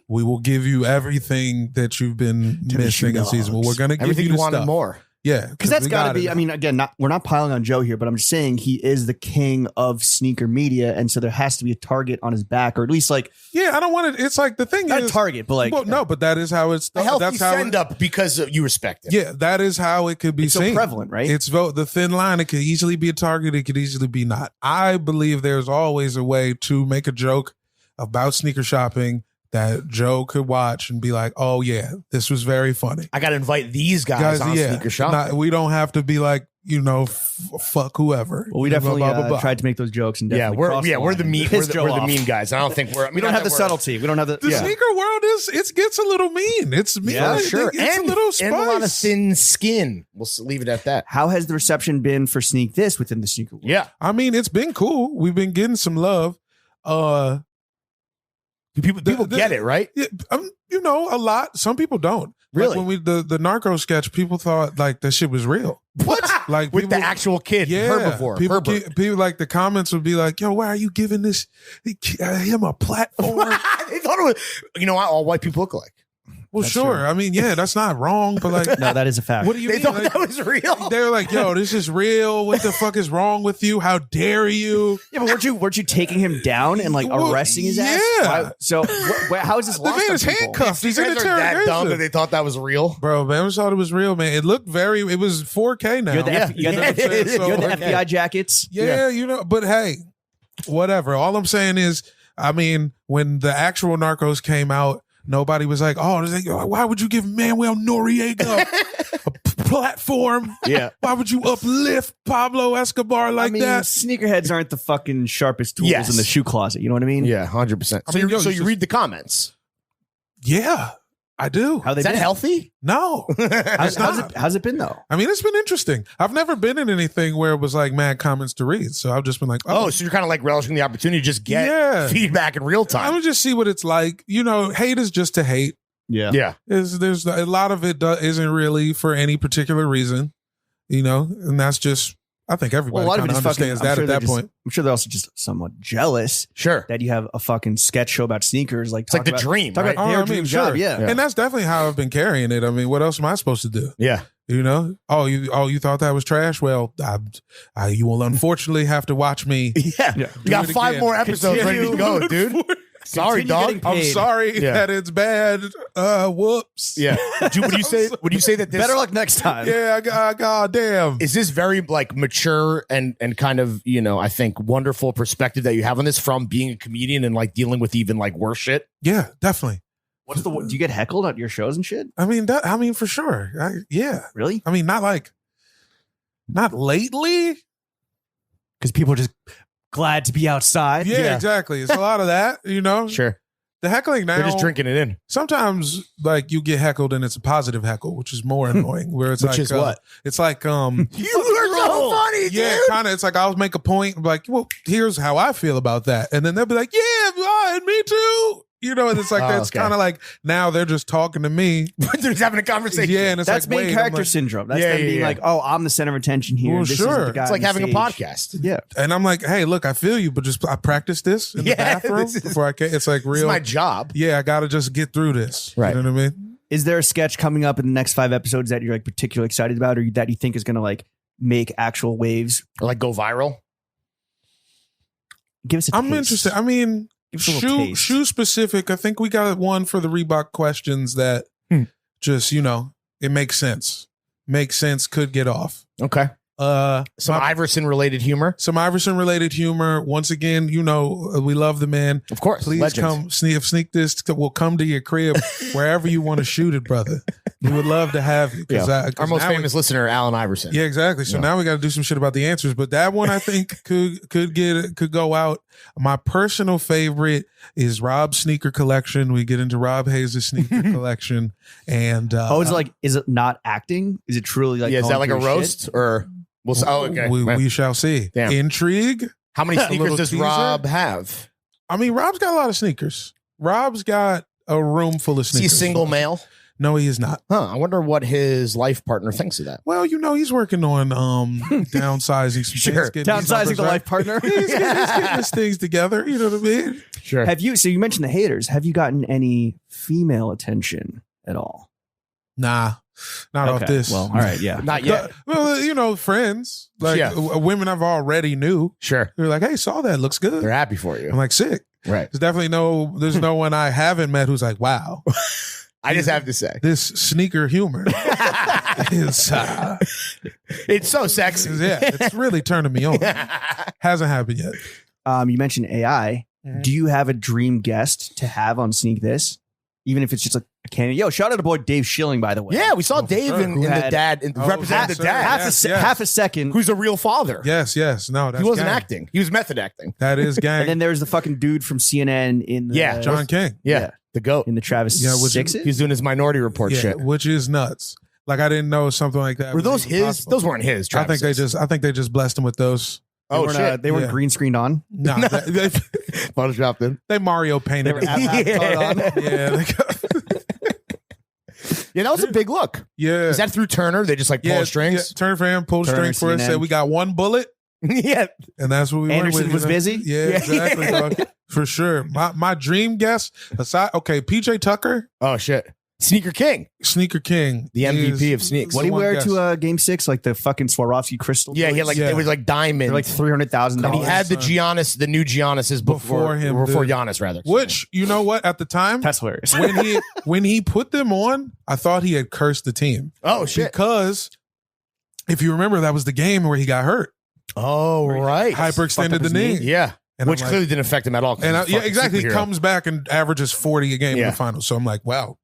We will give you everything that you've been missing in season. Well, we're going to give everything you you the wanted stuff. more. Yeah. Because that's got to be, I mean, again, we're not piling on Joe here, but I'm just saying he is the king of sneaker media. And so there has to be a target on his back, or at least like. Yeah, I don't want it. It's like the thing not is. a target, but like. Well, no, but that is how it's. A healthy that's how send up because you respect it. Yeah, that is how it could be it's seen. so prevalent, right? It's the thin line. It could easily be a target. It could easily be not. I believe there's always a way to make a joke about sneaker shopping that Joe could watch and be like, oh, yeah, this was very funny. I got to invite these guys on sneaker shop. We don't have to be like, fuck whoever. Well, we definitely tried to make those jokes. And we're the mean we're the mean guys. I don't think we don't have the subtlety. We don't have the sneaker world it gets a little mean. It's mean. Yeah, sure. It's a little spice. And a lot of thin skin. We'll leave it at that. How has the reception been for Sneak This within the sneaker world? Yeah. I mean, it's been cool. We've been getting some love. People get it, right? Yeah, you know, a lot. Some people don't. Really? Like when we the narco sketch, people thought like that shit was real. What? Like With people, the actual kid, herbivore. People like the comments would be like, "Yo, why are you giving this him a platform?" They thought it was, you know, all white people look alike. Well, That's sure. true. I mean, yeah, that's not wrong, but like, No, that is a fact. what do you They mean? thought Like, that was real. they were like, "Yo, this is real. What the fuck is wrong with you? How dare you?" Yeah, but weren't you taking him down and like Well, arresting his ass? yeah. Why- so how is this The lost man on is people? handcuffed. He's You in guys are that dumb that interrogation. they thought that was real. Bro, man, I thought it was real, man. It looked it was 4K now. You had the, Yeah. you had the, Yeah, it is. you had the Okay. FBI jackets. Yeah, you know, but hey, whatever. All I'm saying is, I mean, when the actual Narcos came out, nobody was like, "Oh, why would you give Manuel Noriega a platform? Yeah. Why would you uplift Pablo Escobar like I mean, that?" sneakerheads aren't the fucking sharpest tools Yes. in the shoe closet. You know what I mean? Yeah, 100%. I mean, yo, So you you just- read the comments. Yeah, I do. How they Is that been? healthy? No, How's it been though? I mean, it's been interesting. I've never been in anything where it was like mad comments to read, so I've just been like, Oh, so you're kind of like relishing the opportunity to just get Yeah. feedback in real I'm time. gonna just see what it's like. You know, hate is just to hate. Yeah. Yeah. There's a lot of it isn't really for any particular reason, you know, and that's just, I think everybody Well, a lot of kind it of is fucking. understands I'm that sure at they're that just- point. I'm sure they're also just somewhat jealous Sure. that you have a fucking sketch show about sneakers. Like It's like the dream, Talk right? about their dream job. Yeah. And that's definitely how I've been carrying it. I mean, what else am I supposed to do? Yeah. You know? You thought that was trash? Well, you will unfortunately have to watch me. Yeah. Yeah. You got it 5 again. more episodes ready to go, dude. Sorry, Continue dog. getting I'm paid. sorry Yeah. that it's bad. Whoops. Yeah. Would you say that this Better luck next time. Yeah, God damn. is this very like mature and kind of, you know, I think wonderful perspective that you have on this from being a comedian and like dealing with even like worse shit? Yeah, definitely. What's the? Do you get heckled at your shows and shit? I mean, for sure. Yeah. Really? I mean, not lately. Because people are just glad to be outside. Yeah, exactly. It's a lot of that, you know. Sure. The heckling now. They're just drinking it in. Sometimes, like you get heckled, and it's a positive heckle, which is more annoying. Where it's Which like, is what? It's like, You are so funny, yeah, dude. kind of. It's like I'll make a point, like, well, here's how I feel about that, and then they'll be like, yeah, and me too. You know, and it's like that's okay. kind of like now they're just talking to me. They're just having a conversation. Yeah, and it's That's like, main wait, character I'm like, syndrome. That's Yeah, them yeah, being yeah. like, oh, I'm the center of attention here. Well, This sure. isn't the guy It's like on the having a stage. podcast. Yeah. and I'm like, hey, look, I feel you, but just I practice this in the Yeah, bathroom this is- before I can. It's like This is real. my job. Yeah, I got to just get through this. Right. You know what I mean? Is there a sketch coming up in the next 5 episodes that you're like particularly excited about, or that you think is going to like make actual waves? Or like go viral. Give us a I'm taste. interested. I mean, Give us a little taste. shoe specific. I think we got one for the Reebok questions that just, you know, it makes sense. Makes sense. Could get off. Okay. Some Iverson related humor. Some Iverson related humor. Once again, you know, we love the man. Of course. Please Legend. come sneak this. We'll come to your crib wherever you want to shoot it, brother. We would love to have you. Yeah. 'Cause Our most now famous listener, Allen Iverson. Yeah, exactly. So Yeah. now we got to do some shit about the answers. But that one I think could go out. My personal favorite is Rob's sneaker collection. We get into Rob Hayes' sneaker collection, and is it not acting? Is it truly like? Yeah, is that going like a through roast shit? or? We'll, okay. we shall see. Damn. Intrigue. How many A sneakers little does teaser? Rob have? I mean, Rob's got a lot of sneakers. Rob's got a room full of Is he sneakers. a single male? No, he is not. Huh. I wonder what his life partner thinks of that. Well, you know, he's working on downsizing some Sure. things, getting these Downsizing numbers the right. life partner. He's getting his things together. You know what I mean? Sure. Have you? So you mentioned the haters. Have you gotten any female attention at all? Nah, not off this. Well, all right. Yeah. Not yet. Well, you know, friends, like Yeah. women I've already knew. Sure. They're like, hey, saw that. Looks good. They're happy for you. I'm like, sick. Right. There's definitely there's no one I haven't met who's like, wow, I just have to say. this sneaker humor is, It's so sexy. yeah, it's really turning me on. Hasn't happened yet. You mentioned AI. Mhm. Do you have a dream guest to have on Sneak This? Even if it's just like a cameo. Yo, shout out to boy Dave Schilling, by the way. Yeah, we saw Oh, for Dave sure. in Who the had- dad, represent the sir. dad, Yes. half a second. who's a real father. Yes. No, that's He wasn't gang. acting. He was method acting. That is gang. And then there's the fucking dude from CNN in the, Yeah, John King. Yeah. Yeah. The GOAT. in the Travis Yeah, which- Sixes. He was doing his Minority Report Yeah, shit. which is nuts. Like I didn't know something like that. Were was those even his? possible. Those weren't his. I think Travis's. they just blessed him with those. They weren't green screened on. No, they photoshopped in. They Mario painted. They were on. Yeah, yeah, that was a big look. Yeah, is that through Turner? They just like pull strings. Yeah, Turner fan pulled strings for us. Said we got one bullet. Yeah, and that's what we Anderson went with, was busy. Yeah, exactly, dog. For sure. My dream guess aside. Okay, PJ Tucker. Oh shit. Sneaker King, the MVP of sneaks. What do you wear to Game 6? Like the fucking Swarovski crystal? Yeah, he had it was like diamond. They're like $300,000. And he had the the new Giannis's before Giannis, rather. Which, you know what? At the time, that's hilarious. when he put them on, I thought he had cursed the team. Oh shit! Because if you remember, that was the game where he got hurt. Oh right, hyperextended the knee. Yeah. And which clearly didn't affect him at all. And yeah, exactly. He comes back and averages 40 a game in the finals. So I'm like, wow.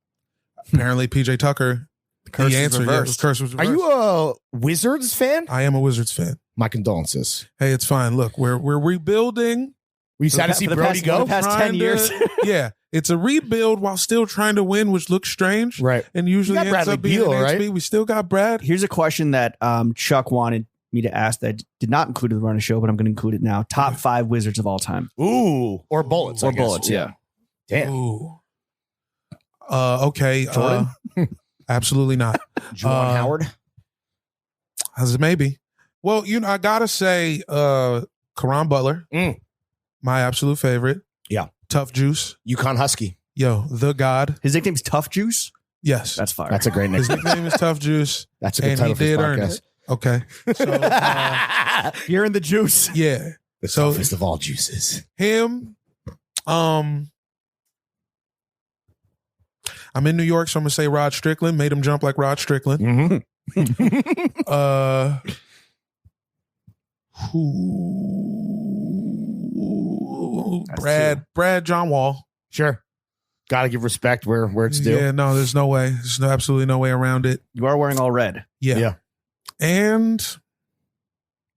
Apparently, PJ Tucker, the answer. The curse was reversed. Are you a Wizards fan? I am a Wizards fan. My condolences. Hey, it's fine. Look, we're rebuilding. We sad to see Brody go? For the past 10 years. Yeah. It's a rebuild while still trying to win, which looks strange. Right. And usually ends up being an HB. We still got Brad. Here's a question that Chuck wanted me to ask that did not include in the run of show, but I'm going to include it now. Top 5 Wizards of all time. Ooh. Or bullets. Or bullets, yeah. Damn. Ooh. Okay. Jordan? Absolutely not. Juwan Howard? Maybe. Well, I gotta say, Caron Butler, my absolute favorite. Yeah. Tough Juice. UConn Husky. Yo, the God. His nickname's Tough Juice? Yes. That's fire. That's a great His nickname. nickname is Tough Juice. That's a good title for this earn podcast. it. Okay. So, you're in the juice. Yeah. The toughest of all juices. Mm-hmm. Him, I'm in New York, so I'm gonna say Rod Strickland. Made him jump like Rod Strickland. Brad John Wall. Sure. Gotta give respect where it's due. Yeah, no, there's no way. There's absolutely no way around it. You are wearing all red. Yeah. And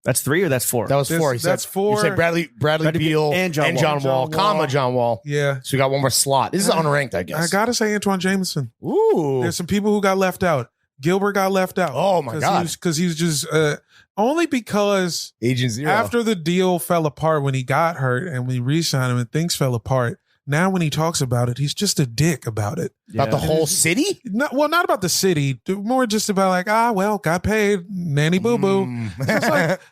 that's 3 or that's 4? That was 4. That's 4. You said Bradley Beal and John Wall, comma John Wall. Yeah. So we got one more slot. This is unranked, I guess. I gotta say Antoine Jameson. Ooh. There's some people who got left out. Gilbert got left out. Oh my God. Because he's just only because Agent Zero. after the deal fell apart when he got hurt and we re-signed him and things fell apart. Now when he talks about it, he's just a dick about it. About the whole city? Not about the city. More just about like, got paid, nanny boo boo.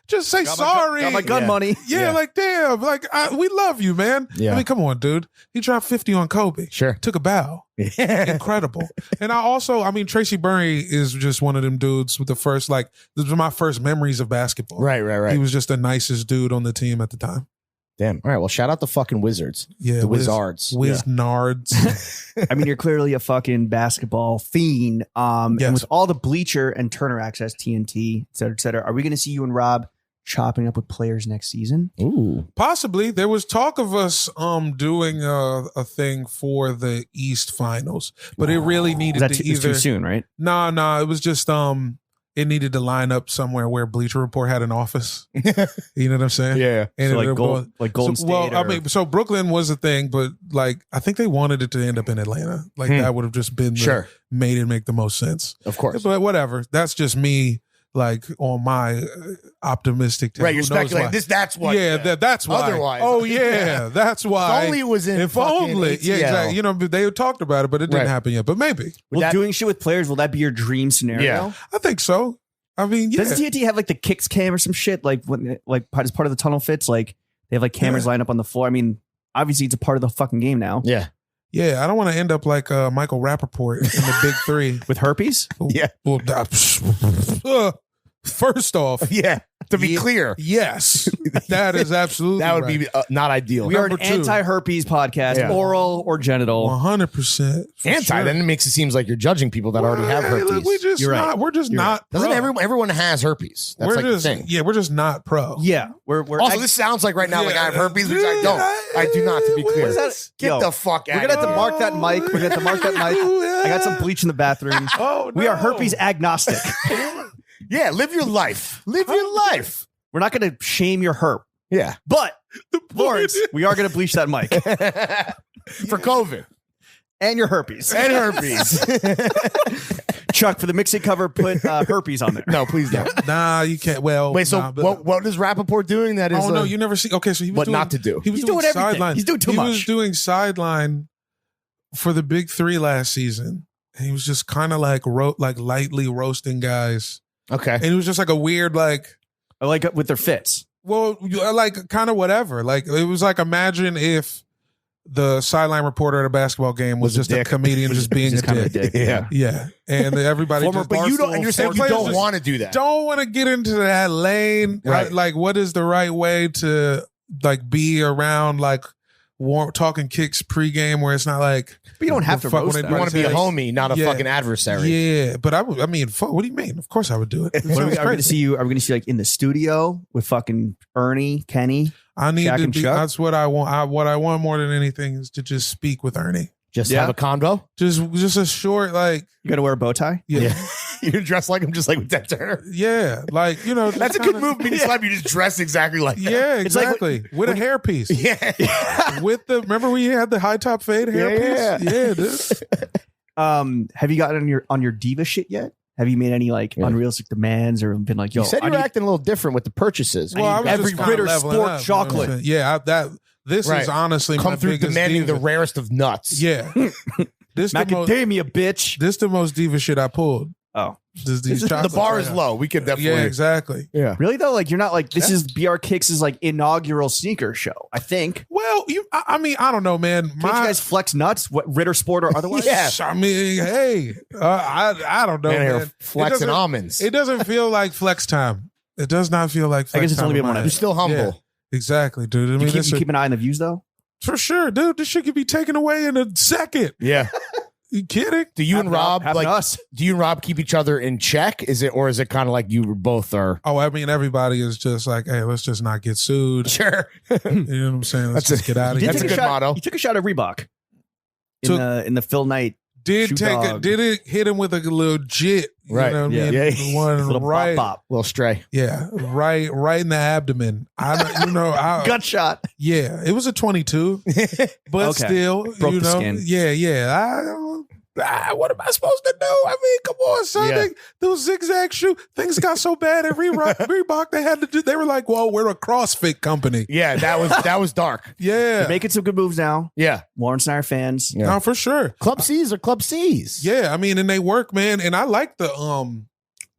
Just say sorry. Got my gun money. Yeah, like damn, like we love you, man. Yeah. I mean, come on, dude. He dropped 50 on Kobe. Sure. Took a bow. Incredible. And Tracy Burry is just one of them dudes with the first, this was my first memories of basketball. Right. He was just the nicest dude on the team at the time. Damn. All right. Well, shout out the fucking Wizards. Yeah. The Wizards. Wiznards. I mean, you're clearly a fucking basketball fiend. And with all the Bleacher and Turner access, TNT, et cetera, are we going to see you and Rob chopping up with players next season? Ooh. Possibly. There was talk of us doing a thing for the East Finals, but it really needed to It's too soon, right? No, it was just it needed to line up somewhere where Bleacher Report had an office. You know what I'm saying? Yeah. And So Golden State. Well, so Brooklyn was a thing, but I think they wanted it to end up in Atlanta. That would have just been made it make the most sense. Of course. But whatever. That's just me. On my optimistic take. Right, you're speculating. That's why. Yeah, that's why. Otherwise. Oh, yeah, that's why. If only it was in If only. ATL. Yeah, exactly. They talked about it, but it didn't happen yet. But maybe. Doing shit with players, will that be your dream scenario? Yeah. I think so. I mean, yeah. Doesn't TNT have the kicks cam or some shit? As part of the tunnel fits, they have cameras lined up on the floor. I mean, obviously it's a part of the fucking game now. Yeah. Yeah, I don't want to end up like Michael Rappaport in the Big Three. With herpes? Yeah. First off, yeah. To be clear, yes, that is absolutely that would be not ideal. We are an anti-herpes podcast, oral or genital. 100%. Anti. Then it makes it seems like you're judging people that already have herpes. Look, we're just not. Doesn't pro. everyone has herpes? That's the thing. Yeah, we're just not pro. Yeah, we're also. This sounds like right now like I have herpes, which I don't. I do not. To be clear, get the fuck out. We're gonna have to mark that mic. We're gonna have to mark that mic. I got some bleach in the bathroom. Oh, no. We are herpes agnostic. Yeah, live your life. Live your life. We're not going to shame your herp. Yeah. But, Lawrence, we are going to bleach that mic. For COVID. And your herpes. And herpes. Chuck, for the mixtape cover, put herpes on there. No, please don't. Nah, you can't. Well, Wait, so nah, but- what is Rappaport doing? That is. Oh no, you never see. Okay, so he was what doing, not to do. He was He's doing, doing everything. sideline. He's doing too much. He was doing sideline for the Big Three last season. And he was just kind of like lightly roasting guys. Okay. And it was just like a weird like. I like it with their fits. Well, like kind of whatever. Like it was like imagine if the sideline reporter at a basketball game was just a comedian just being Just a kind of dick. a dick. Yeah. Yeah, and everybody Former just But you don't. And you're saying you players don't just want to do that. don't want to get into that lane. Right. Like, what is the right way to like be around like talking kicks pregame where it's not like. But you don't have to fuck roast when them. You want to be a homie, not a Yeah. fucking adversary. Yeah, but I mean, fuck, what do you mean? Of course I would do it. It What are we sounds going to crazy. see you? Are we going to see like in the studio with fucking Ernie, Kenny? I need Shaq to and be. Chuck? That's what I want. What I want more than anything is to just speak with Ernie. Just Yeah. have a convo. Just a short like. You got to wear a bow tie. Yeah. You dress like him, just like with Ted Turner. Yeah, like just That's a good kinda- move. Mini slap. You just dress exactly like that. Yeah, It's like exactly. with a hairpiece. Yeah. With the remember when you had the high top fade hairpiece? Yeah, dude. Have you gotten on your diva shit yet? Have you made any like unrealistic demands or been like, yo, You said you were acting a little different with the purchases. Well, I was every just kinda Ritter leveling Sport up, chocolate. you know what I'm saying? Yeah, this Right. is honestly Come my through biggest demanding diva. the rarest of nuts. Yeah. This the most macadamia, bitch. this the most diva shit I pulled. Oh, These The chocolates bar right is now. low. We could definitely. Yeah, exactly. Yeah. really though? Like you're not like this is BR Kicks' like inaugural sneaker show. I think. Well, I mean, I don't know, man. Can't you guys flex nuts? What Ritter Sport or otherwise? Yeah. I mean, hey, I don't know, Man, man. here flexing doesn't- almonds. It doesn't feel like flex time. It does not feel like flex I guess it's time only in been my one You're head. still humble. Yeah, exactly, dude. I mean, You keep, this you is- keep an eye on the views though. for sure, dude. This shit could be taken away in a second. Yeah. You kidding? Do you and Rob Happen to like? us. Do you and Rob keep each other in check? Is it kind of like you both are? Oh, I mean, everybody is just like, hey, let's just not get sued. Sure. You know what I'm saying? Let's That's just get out of You here. That's did a take good shot, motto. You took a shot at Reebok Took- in the Phil Knight. Did Shoe take dog. Did it hit him with a legit? You Right. know what Yeah. I mean? Yeah. The one Little right. bop Little stray. Yeah, right in the abdomen. I don't, bop. Gut shot. yeah, it was a 22, but Okay. still, Broke you the know, skin. yeah. What am I supposed to do? I mean, come on, son. Yeah. Those zigzag shoe things got so bad at Reebok. They had to do. They were like, "Well, we're a CrossFit company." Yeah, that was dark. Yeah, You're making some good moves now. Yeah. Lawrence and I are fans. Yeah. no, for sure. Club C's are Club C's. Yeah, I mean, and they work, man. And I like the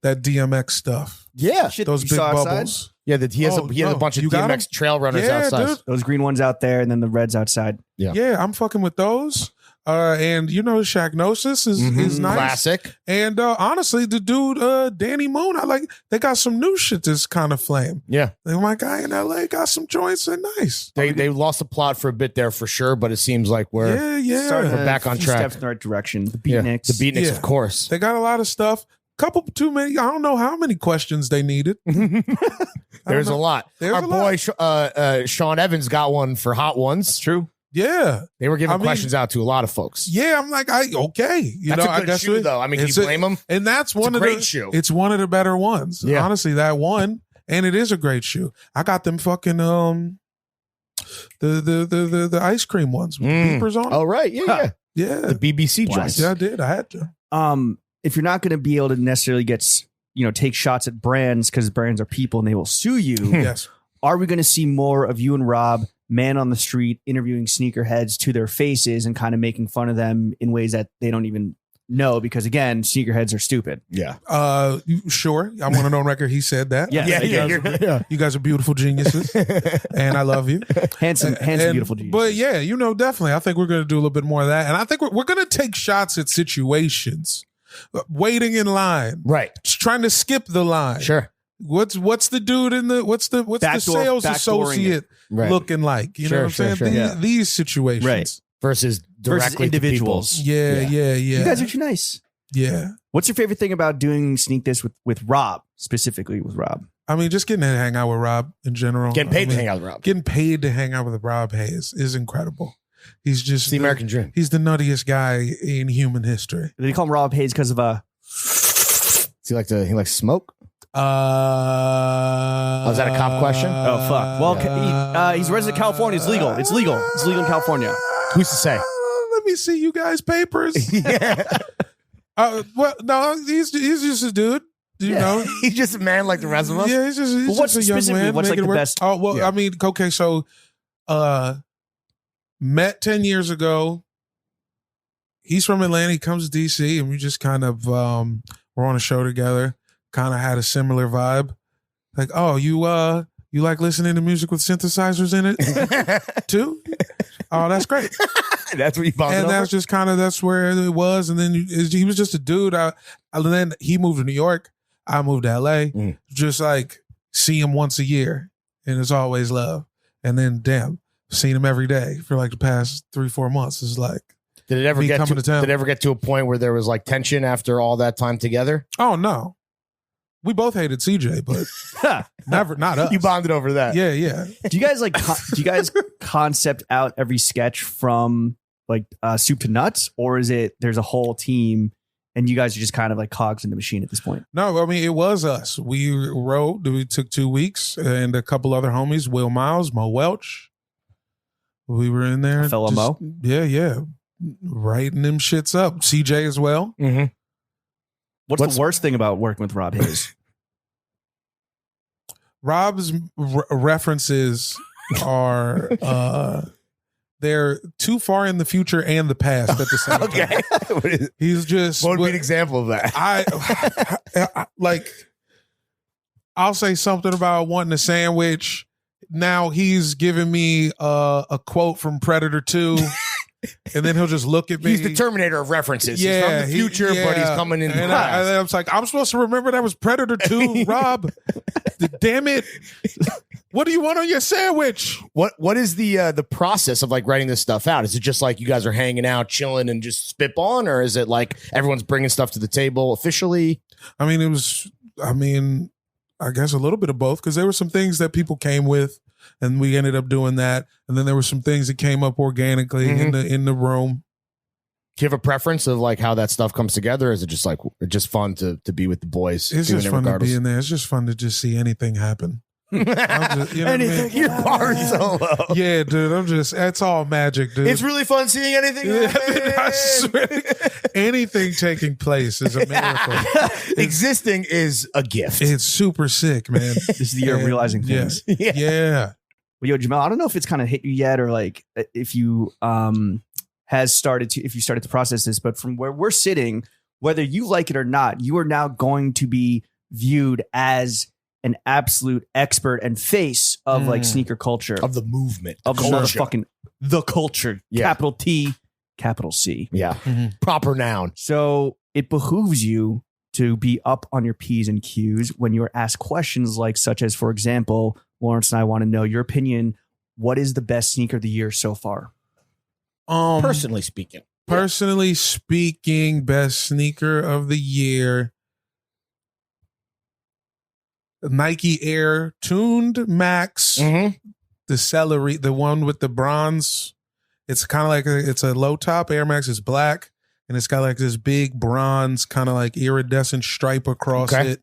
that DMX stuff. Yeah. Shit Those you big saw outside? bubbles. Yeah, that he has Oh, a bunch of you got DMX trail runners Yeah, outside. dude. Those green ones out there, and then the reds outside. Yeah. I'm fucking with those. And you know, Shaqnosis is nice. Classic. And honestly, the dude, Danny Moon, I like. They got some new shit that's kind of flame. Yeah. And my guy in LA got some joints that nice. They lost the plot for a bit there for sure, but it seems like we're Yeah. We're back on few track. Steps in the right direction. The yeah, beatniks. the beatniks, Yeah. of course. They got a lot of stuff. Too many. I don't know how many questions they needed. There's a lot. There's Our a boy Sean Evans got one for Hot Ones. True. Yeah. They were giving I mean- questions out to a lot of folks. Yeah. I'm like, okay. You That's know, a I good guess shoe, though. I mean, can it's you blame him? And that's one a of great the shoe. It's one of the better ones. Yeah. Honestly, that one. And it is a great shoe. I got them fucking the ice cream ones with beepers on. Oh, right. Yeah, yeah. Yeah. The BBC joints. Yeah, I did. I had to. If you're not going to be able to necessarily take shots at brands because brands are people and they will sue you, Yes. are we going to see more of you and Rob, man on the street, interviewing sneakerheads to their faces and kind of making fun of them in ways that they don't even know? Because again, sneakerheads are stupid. Yeah. Sure. I want to know on record he said that. Yeah. Yeah. You guys are beautiful geniuses, and I love you. Handsome, And- beautiful genius. But yeah, definitely. I think we're going to do a little bit more of that, and I think we're going to take shots at situations, waiting in line, Right. just trying to skip the line. Sure. What's the dude in the what's the sales backdooring associate Right. looking like? You know Sure, what I'm saying? sure, yeah. These situations. Right. Versus directly individuals. to people. Yeah. You guys are too nice. Yeah. What's your favorite thing about doing Sneak This with Rob, specifically with Rob? I mean, just getting to hang out with Rob in general. Getting paid I to mean, hang out with Rob. Getting paid to hang out with Rob Hayes is incredible. He's just It's the American dream. He's the nuttiest guy in human history. They call him Rob Hayes because of Does he like to smoke? Is that a cop question? Oh fuck! Well, he's resident of California. It's legal. It's legal. It's legal in California. Who's to say? Let me see you guys' papers. Yeah. Well, no, he's just a dude. You know, he's just a man like the rest of us. Yeah, he's just a young man. What's like the best? Oh well, I mean, okay, so met 10 years ago. He's from Atlanta. He comes to DC, and we just kind of we're on a show together. Kind of had a similar vibe. Like, oh, you like listening to music with synthesizers in it too? Oh, that's great. That's what you bonded over? That's just kind of that's where it was. And then he was just a dude. And then he moved to New York. I moved to LA. Just like see him once a year, and it's always love. And then damn, seen him every day for like the past 3-4 months. It's like. Did it ever get to a point where there was like tension after all that time together? Oh no, we both hated CJ, but not us. You bonded over that. Yeah. Do you guys concept out every sketch from like soup to nuts, or is it there's a whole team and you guys are just kind of like cogs in the machine at this point? No, I mean it was us. We wrote. We took 2 weeks, and a couple other homies, Will Miles, Mo Welch. We were in there. Fellow Mo. Yeah. Writing them shits up. CJ as well. Mm-hmm. What's the worst thing about working with Rob Hayes? Rob's references are they're too far in the future and the past at the same time. Okay. He's just what would be an example of that? I like I'll say something about wanting a sandwich. Now he's giving me a quote from Predator 2. And then he'll just look at me. He's the Terminator of references. Yeah, he's from the future, but he's coming in. And I was like, I'm supposed to remember that was Predator 2, Rob. Damn it. What do you want on your sandwich? What is the process of like writing this stuff out? Is it just like you guys are hanging out, chilling, and just spitballing, or is it like everyone's bringing stuff to the table officially? I mean, I guess a little bit of both, because there were some things that people came with, and we ended up doing that. And then there were some things that came up organically in the room. Do you have a preference of like how that stuff comes together? Or is it just like just fun to be with the boys? It's just fun to be in there. It's just fun to just see anything happen. Anything. Your bar is so low. Yeah, dude. It's all magic, dude. It's really fun seeing anything happen. I swear, anything taking place is a miracle. Existing is a gift. It's super sick, man. This is the year of realizing things. Yeah. Well, yo, Jamel, I don't know if it's kind of hit you yet, or like if you started to process this, but from where we're sitting, whether you like it or not, you are now going to be viewed as an absolute expert and face of like sneaker culture, of the movement, of the motherfucking the culture. Yeah. Capital T, capital C. Yeah. Proper noun. So it behooves you to be up on your P's and Q's when you're asked questions like such as, for example, Lawrence and I want to know your opinion. What is the best sneaker of the year so far? Personally speaking, best sneaker of the year. Nike Air Tuned Max, the celery, the one with the bronze. It's kind of like it's a low top Air Max. It's black, and it's got like this big bronze kind of like iridescent stripe across it.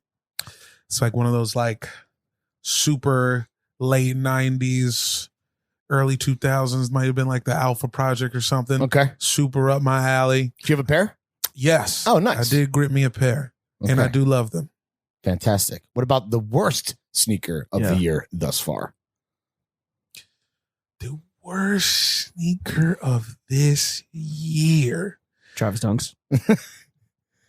It's like one of those like super late 90s, early 2000s. Might have been like the Alpha Project or something. Okay, super up my alley. Do you have a pair? Yes. Oh, nice. I did grip me a pair, and I do love them. Fantastic. What about the worst sneaker of the year thus far? The worst sneaker of this year. Travis Dunks.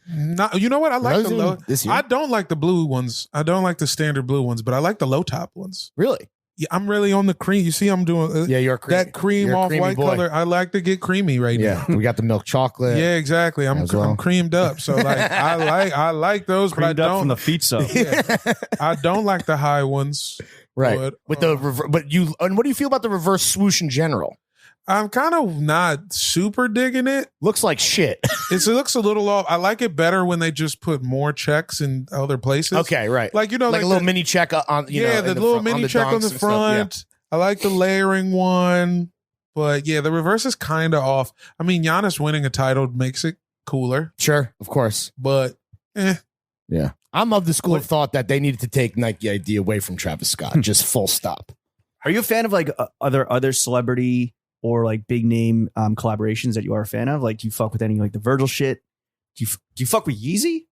No, you know what? I like the low. I don't like the blue ones. I don't like the standard blue ones, but I like the low top ones. Really? Yeah, I'm really on the cream. You see, I'm doing you're that cream off white color. I like to get creamy now. Yeah, we got the milk chocolate. Yeah, exactly. I'm creamed up, so like I like those, creamed but I don't from the feet up. Yeah, I don't like the high ones. Right. But, what do you feel about the reverse swoosh in general? I'm kind of not super digging it. Looks like shit. It looks a little off. I like it better when they just put more checks in other places. Okay, right. Like, you know, like a little mini check on, the little mini check on the front. I like the layering one. But yeah, the reverse is kind of off. I mean, Giannis winning a title makes it cooler. Sure, of course. But, yeah. I'm of the school of thought that they needed to take Nike ID away from Travis Scott. Just full stop. Are you a fan of like other celebrity or like big name collaborations that you are a fan of? Like, do you fuck with any like the Virgil shit? Do you fuck with Yeezy?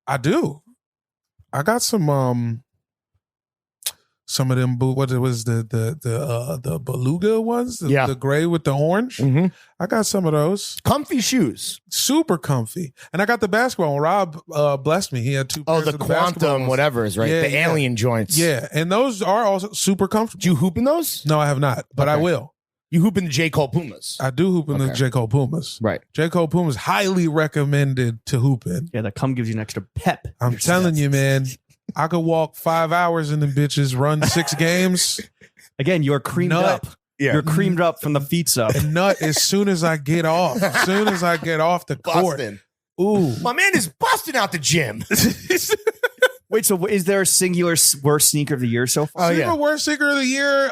I do. I got some of them. What it was the beluga ones? The gray with the orange. Mm-hmm. I got some of those. Comfy shoes, super comfy. And I got the basketball. When Rob blessed me, he had 2 pairs the of the quantum whatever is right. Yeah, the alien joints. Yeah, and those are also super comfortable. Do you hoop in those? No, I have not, but I will. You hoop in the J. Cole Pumas. I do hoop in the J. Cole Pumas. Right. J. Cole Pumas highly recommended to hoop in. Yeah, that gives you an extra pep. I'm telling you, man. I could walk 5 hours in them bitches, run 6 games. Again, you're creamed up. Yeah. You're creamed up from the feet up. And nut as soon as I get off. As soon as I get off the court. Ooh. My man is busting out the gym. Wait, so is there a singular worst sneaker of the year so far? Worst sneaker of the year?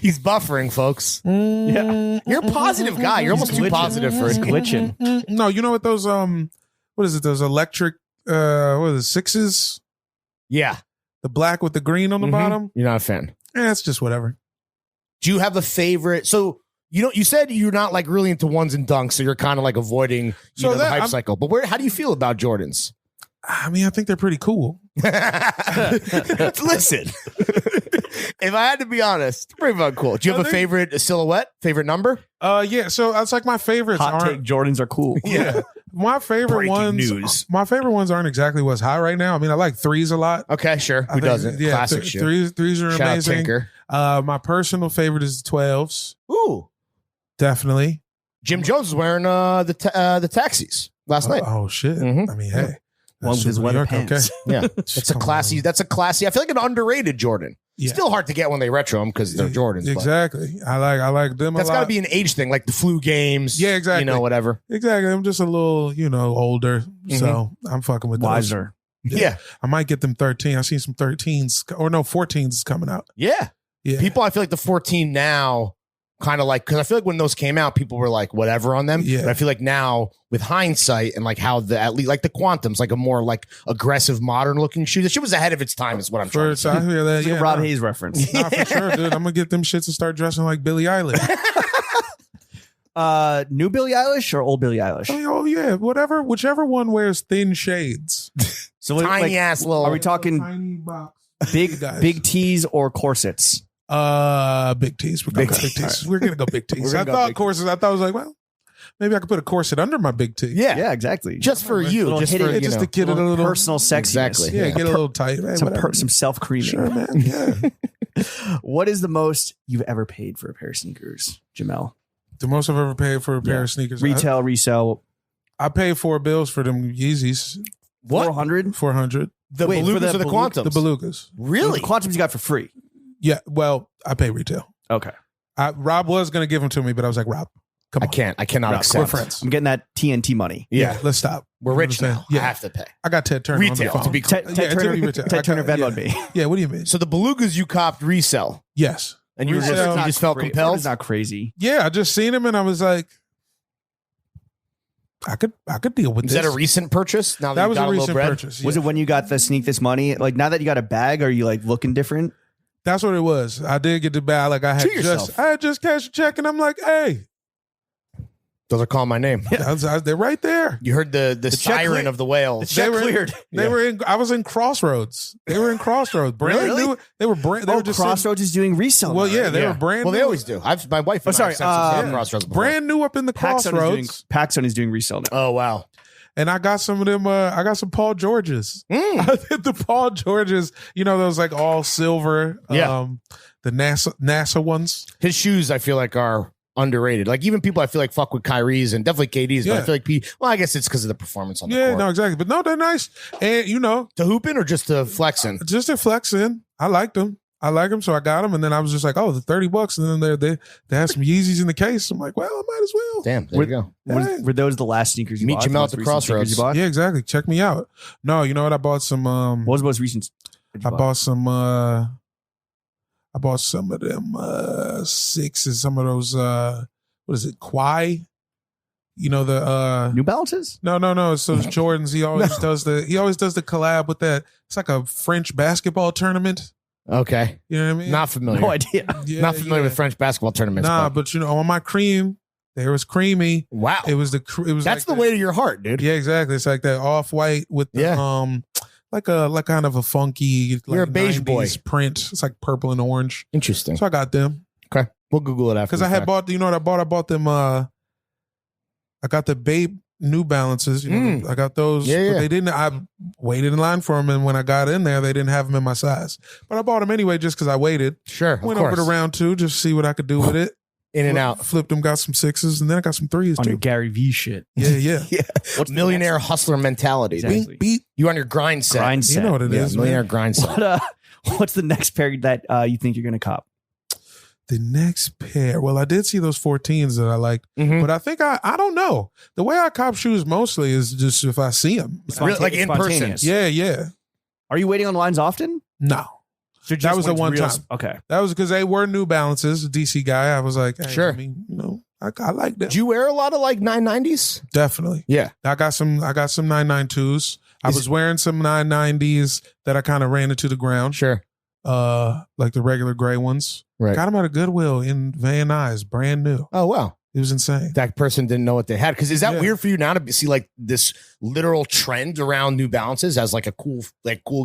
He's buffering, folks. Yeah. You're a positive guy. You're almost too positive for it. Glitching. No, you know what those, what is it? Those electric, what is it, 6s? Yeah. The black with the green on the bottom? You're not a fan. It's just whatever. Do you have a favorite? So, you said you're not like really into ones and dunks, so you're kind of like avoiding the hype cycle. But how do you feel about Jordans? I mean, I think they're pretty cool. Listen, if I had to be honest, pretty fucking cool. Do you have a favorite silhouette, favorite number? Yeah. So that's like my favorites. Hot take: Jordans are cool. Yeah, my favorite ones. My favorite ones aren't exactly what's high right now. I mean, I like 3s a lot. Okay, sure. Who doesn't? Yeah, Classic shoe. Threes are Shout amazing. Out Tinker. My personal favorite is the 12s. Ooh, definitely. Jim Jones was wearing the taxis last night. Oh shit! I mean, hey. One with his weather pants. Okay. Yeah, that's a classy. That's a classy. I feel like an underrated Jordan. Yeah. Still hard to get when they retro them because they're Jordans. Exactly. I like them. That's got to be an age thing, like the flu games. Yeah, exactly. Whatever. Exactly. I'm just a little, older, so I'm fucking with wiser. Yeah. I might get them 13. I seen some 13s or no 14s coming out. Yeah. People, I feel like the 14 now. Kind of like, because I feel like when those came out, people were like whatever on them. Yeah. But I feel like now with hindsight and like how at least like the Quantum's like a more like aggressive modern looking shoe. The shit was ahead of its time is what I'm trying to say. I hear that. It's a Rob Hayes reference. Nah, for sure, dude. I'm gonna get them shits and start dressing like Billie Eilish. New Billie Eilish or old Billie Eilish? Oh yeah, whichever one wears thin shades. So tiny ass little. Are we talking tiny box? Big tees or corsets? Big tees. We're gonna go big tees. We're gonna go big tees. I thought corsets. I was like, well, maybe I could put a corset under my big tee. Yeah, exactly. Just for you, just for just to get a little personal sexiness. Exactly. Yeah, get a little tight. Hey, some self creaming. Sure, man. Yeah. What is the most you've ever paid for a pair of sneakers, Jamel? The most I've ever paid for a pair of sneakers. Retail, resell. I paid $4 for them Yeezys. What? 400? 400. The Belugas or the Quantums? The Belugas. Really? The Quantums you got for free. Yeah, well, I pay retail. Okay. Rob was going to give them to me, but I was like, Rob, come on. I cannot accept. We're friends. I'm getting that TNT money. Yeah, let's stop. We're rich now. Yeah. I have to pay. I got Ted Turner retail, on the phone. to be Ted Turner Venmo'd me. Yeah, what do you mean? So the Belugas you copped resell. Yes. And you just felt compelled? It's not crazy. Yeah, I just seen him and I was like, I could deal with this. Is that a recent purchase? Now that was a recent purchase. Yeah. Was it when you got the Sneak This Money? Like now that you got a bag, are you like looking different? That's what it was. I did get the bag. Like I had just cashed a check and I'm like, hey. Those are calling my name. Yeah. They're right there. You heard the siren of the whales. The check cleared. I was in Crossroads. They were in Crossroads. Brand new. They were brand. They were just Crossroads is doing resale. Well, yeah, they were brand new. Well, they always do. My wife. Crossroads before. Brand new up in the Crossroads. Paxson is doing resale now. Oh wow. And I got some of them. I got some Paul Georges. I did the Paul Georges. Those like all silver. Yeah. The NASA ones. His shoes, I feel like, are underrated. Like even people I feel like fuck with Kyrie's and definitely KD's, but I feel like I guess it's because of the performance on the court. Yeah, no, exactly. But no, they're nice. And to hoop in or just to flex in? Just to flex in. I liked them. So I got them, and then I was just like, oh, the $30, and then they had some Yeezys in the case. I'm like, well, I might as well. Damn, there you go. Were those the last sneakers you bought? Meet Jamel at the Crossroads. Yeah, exactly. Check me out. No, you know what? I bought some. What was the most recent? I bought some of them 6s, some of those. What is it? Kwai. You know the New Balances? No. It's those Jordans. He always does the collab with that. It's like a French basketball tournament. Okay. You know what I mean? Not familiar. No idea. Yeah, Not familiar with French basketball tournaments. Nah, but you know, on my cream, there was creamy. Wow. It was That's like the way to your heart, dude. Yeah, exactly. It's like that off white with the like kind of a funky like You're a beige 90s boy print. It's like purple and orange. Interesting. So I got them. Okay. We'll Google it after. Because I had bought, you know what I bought? I bought them I got the Babe New Balances. You know, I got those. Yeah. But they didn't. I waited in line for them, and when I got in there, they didn't have them in my size. But I bought them anyway, just because I waited. Sure. Went over to round 2, just to see what I could do with it. In and out. Flipped them, got some 6s, and then I got some 3s On too. your Gary V shit. Yeah. What's millionaire hustler mentality? Exactly. Beat. You on your grind set. Grind set. You know what it is, millionaire man. grind set. What's the next pair that you think you're going to cop? The next pair. Well, I did see those 14s that I liked, but I think I don't know. The way I cop shoes mostly is just if I see them. Really, like in person. Yeah. Are you waiting on lines often? No. So That was the one time. Okay. That was because they were New Balances, a DC guy. I was like, hey, Sure. I mean, you know, I like them. Do you wear a lot of like 990s? Definitely. Yeah. I got some 992s. I was wearing some 990s that I kind of ran into the ground. Sure. Like the regular gray ones. Right. Got them at a Goodwill in Van Nuys, brand new. Oh, wow. It was insane. That person didn't know what they had. Because is that Yeah. weird for you now to see like this literal trend around New Balances as like a cool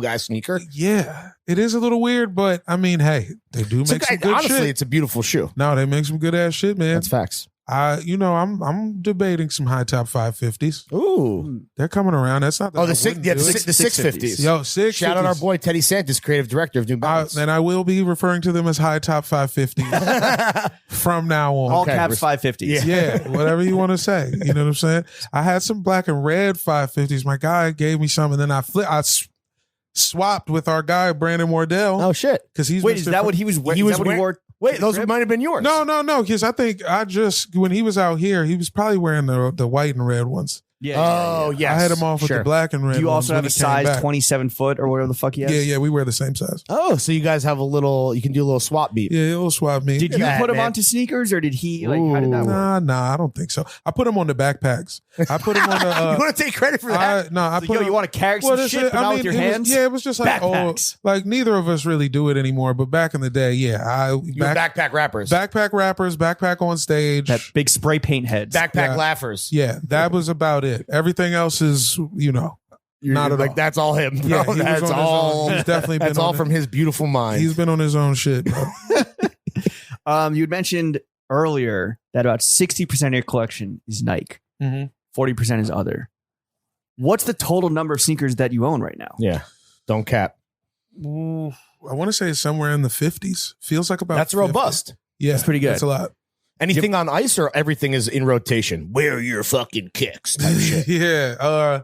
guy sneaker? Yeah, it is a little weird, but I mean, hey, they do make some good honestly, shit. it's a beautiful shoe. No, they make some good ass shit, man. That's facts. I'm debating some high top 550s. Ooh. They're coming around. That's not. That The I six, wouldn't yeah, do the, it. six, the 650s. Yo, 650s. Shout out our boy Teddy Santis, creative director of New Balance. And I will be referring to them as high top 550s from now on. All caps 550s. Yeah, whatever you want to say. You know what I'm saying? I had some black and red 550s. My guy gave me some, and then I swapped with our guy Brandon Wardell. Oh shit! Because he's Wait, is that what he was wearing? He was what he wearing- wore? Wait, those might have been yours. No. Because I think when he was out here, he was probably wearing the white and red ones. Yeah. Oh, yes. I had him off with the black and red. Do you ones also have when a he came size back. 27 foot or whatever the fuck he has? Yeah, we wear the same size. Oh, so you guys have a little. You can do a little swap beat. Yeah, it'll swap me. Did you that, put him man. onto sneakers or did he like? How did that work? Nah, I don't think so. I put him on the backpacks. I put him on the. You want to take credit for that? I put him, you want to carry some Well, shit, but not with your hands? It was just like Backpacks. like neither of us really do it anymore. But back in the day, You were backpack rappers. backpack rappers, backpack on stage, That big spray paint heads. Backpack laughers. yeah, that was about it. Everything else is not at like all. that's all him. Bro. Yeah, he was that's on his all. own. He's definitely That's been all on from his beautiful mind. He's been on his own shit. Bro. You had mentioned earlier that about 60% of your collection is Nike, 40% is other. What's the total number of sneakers that you own right now? Yeah, don't cap. Ooh, I want to say it's somewhere in the 50s. Feels like about That's 50. robust. Yeah, That's pretty good. That's a lot. Anything on ice or everything is in rotation? Wear your fucking kicks type shit. Yeah.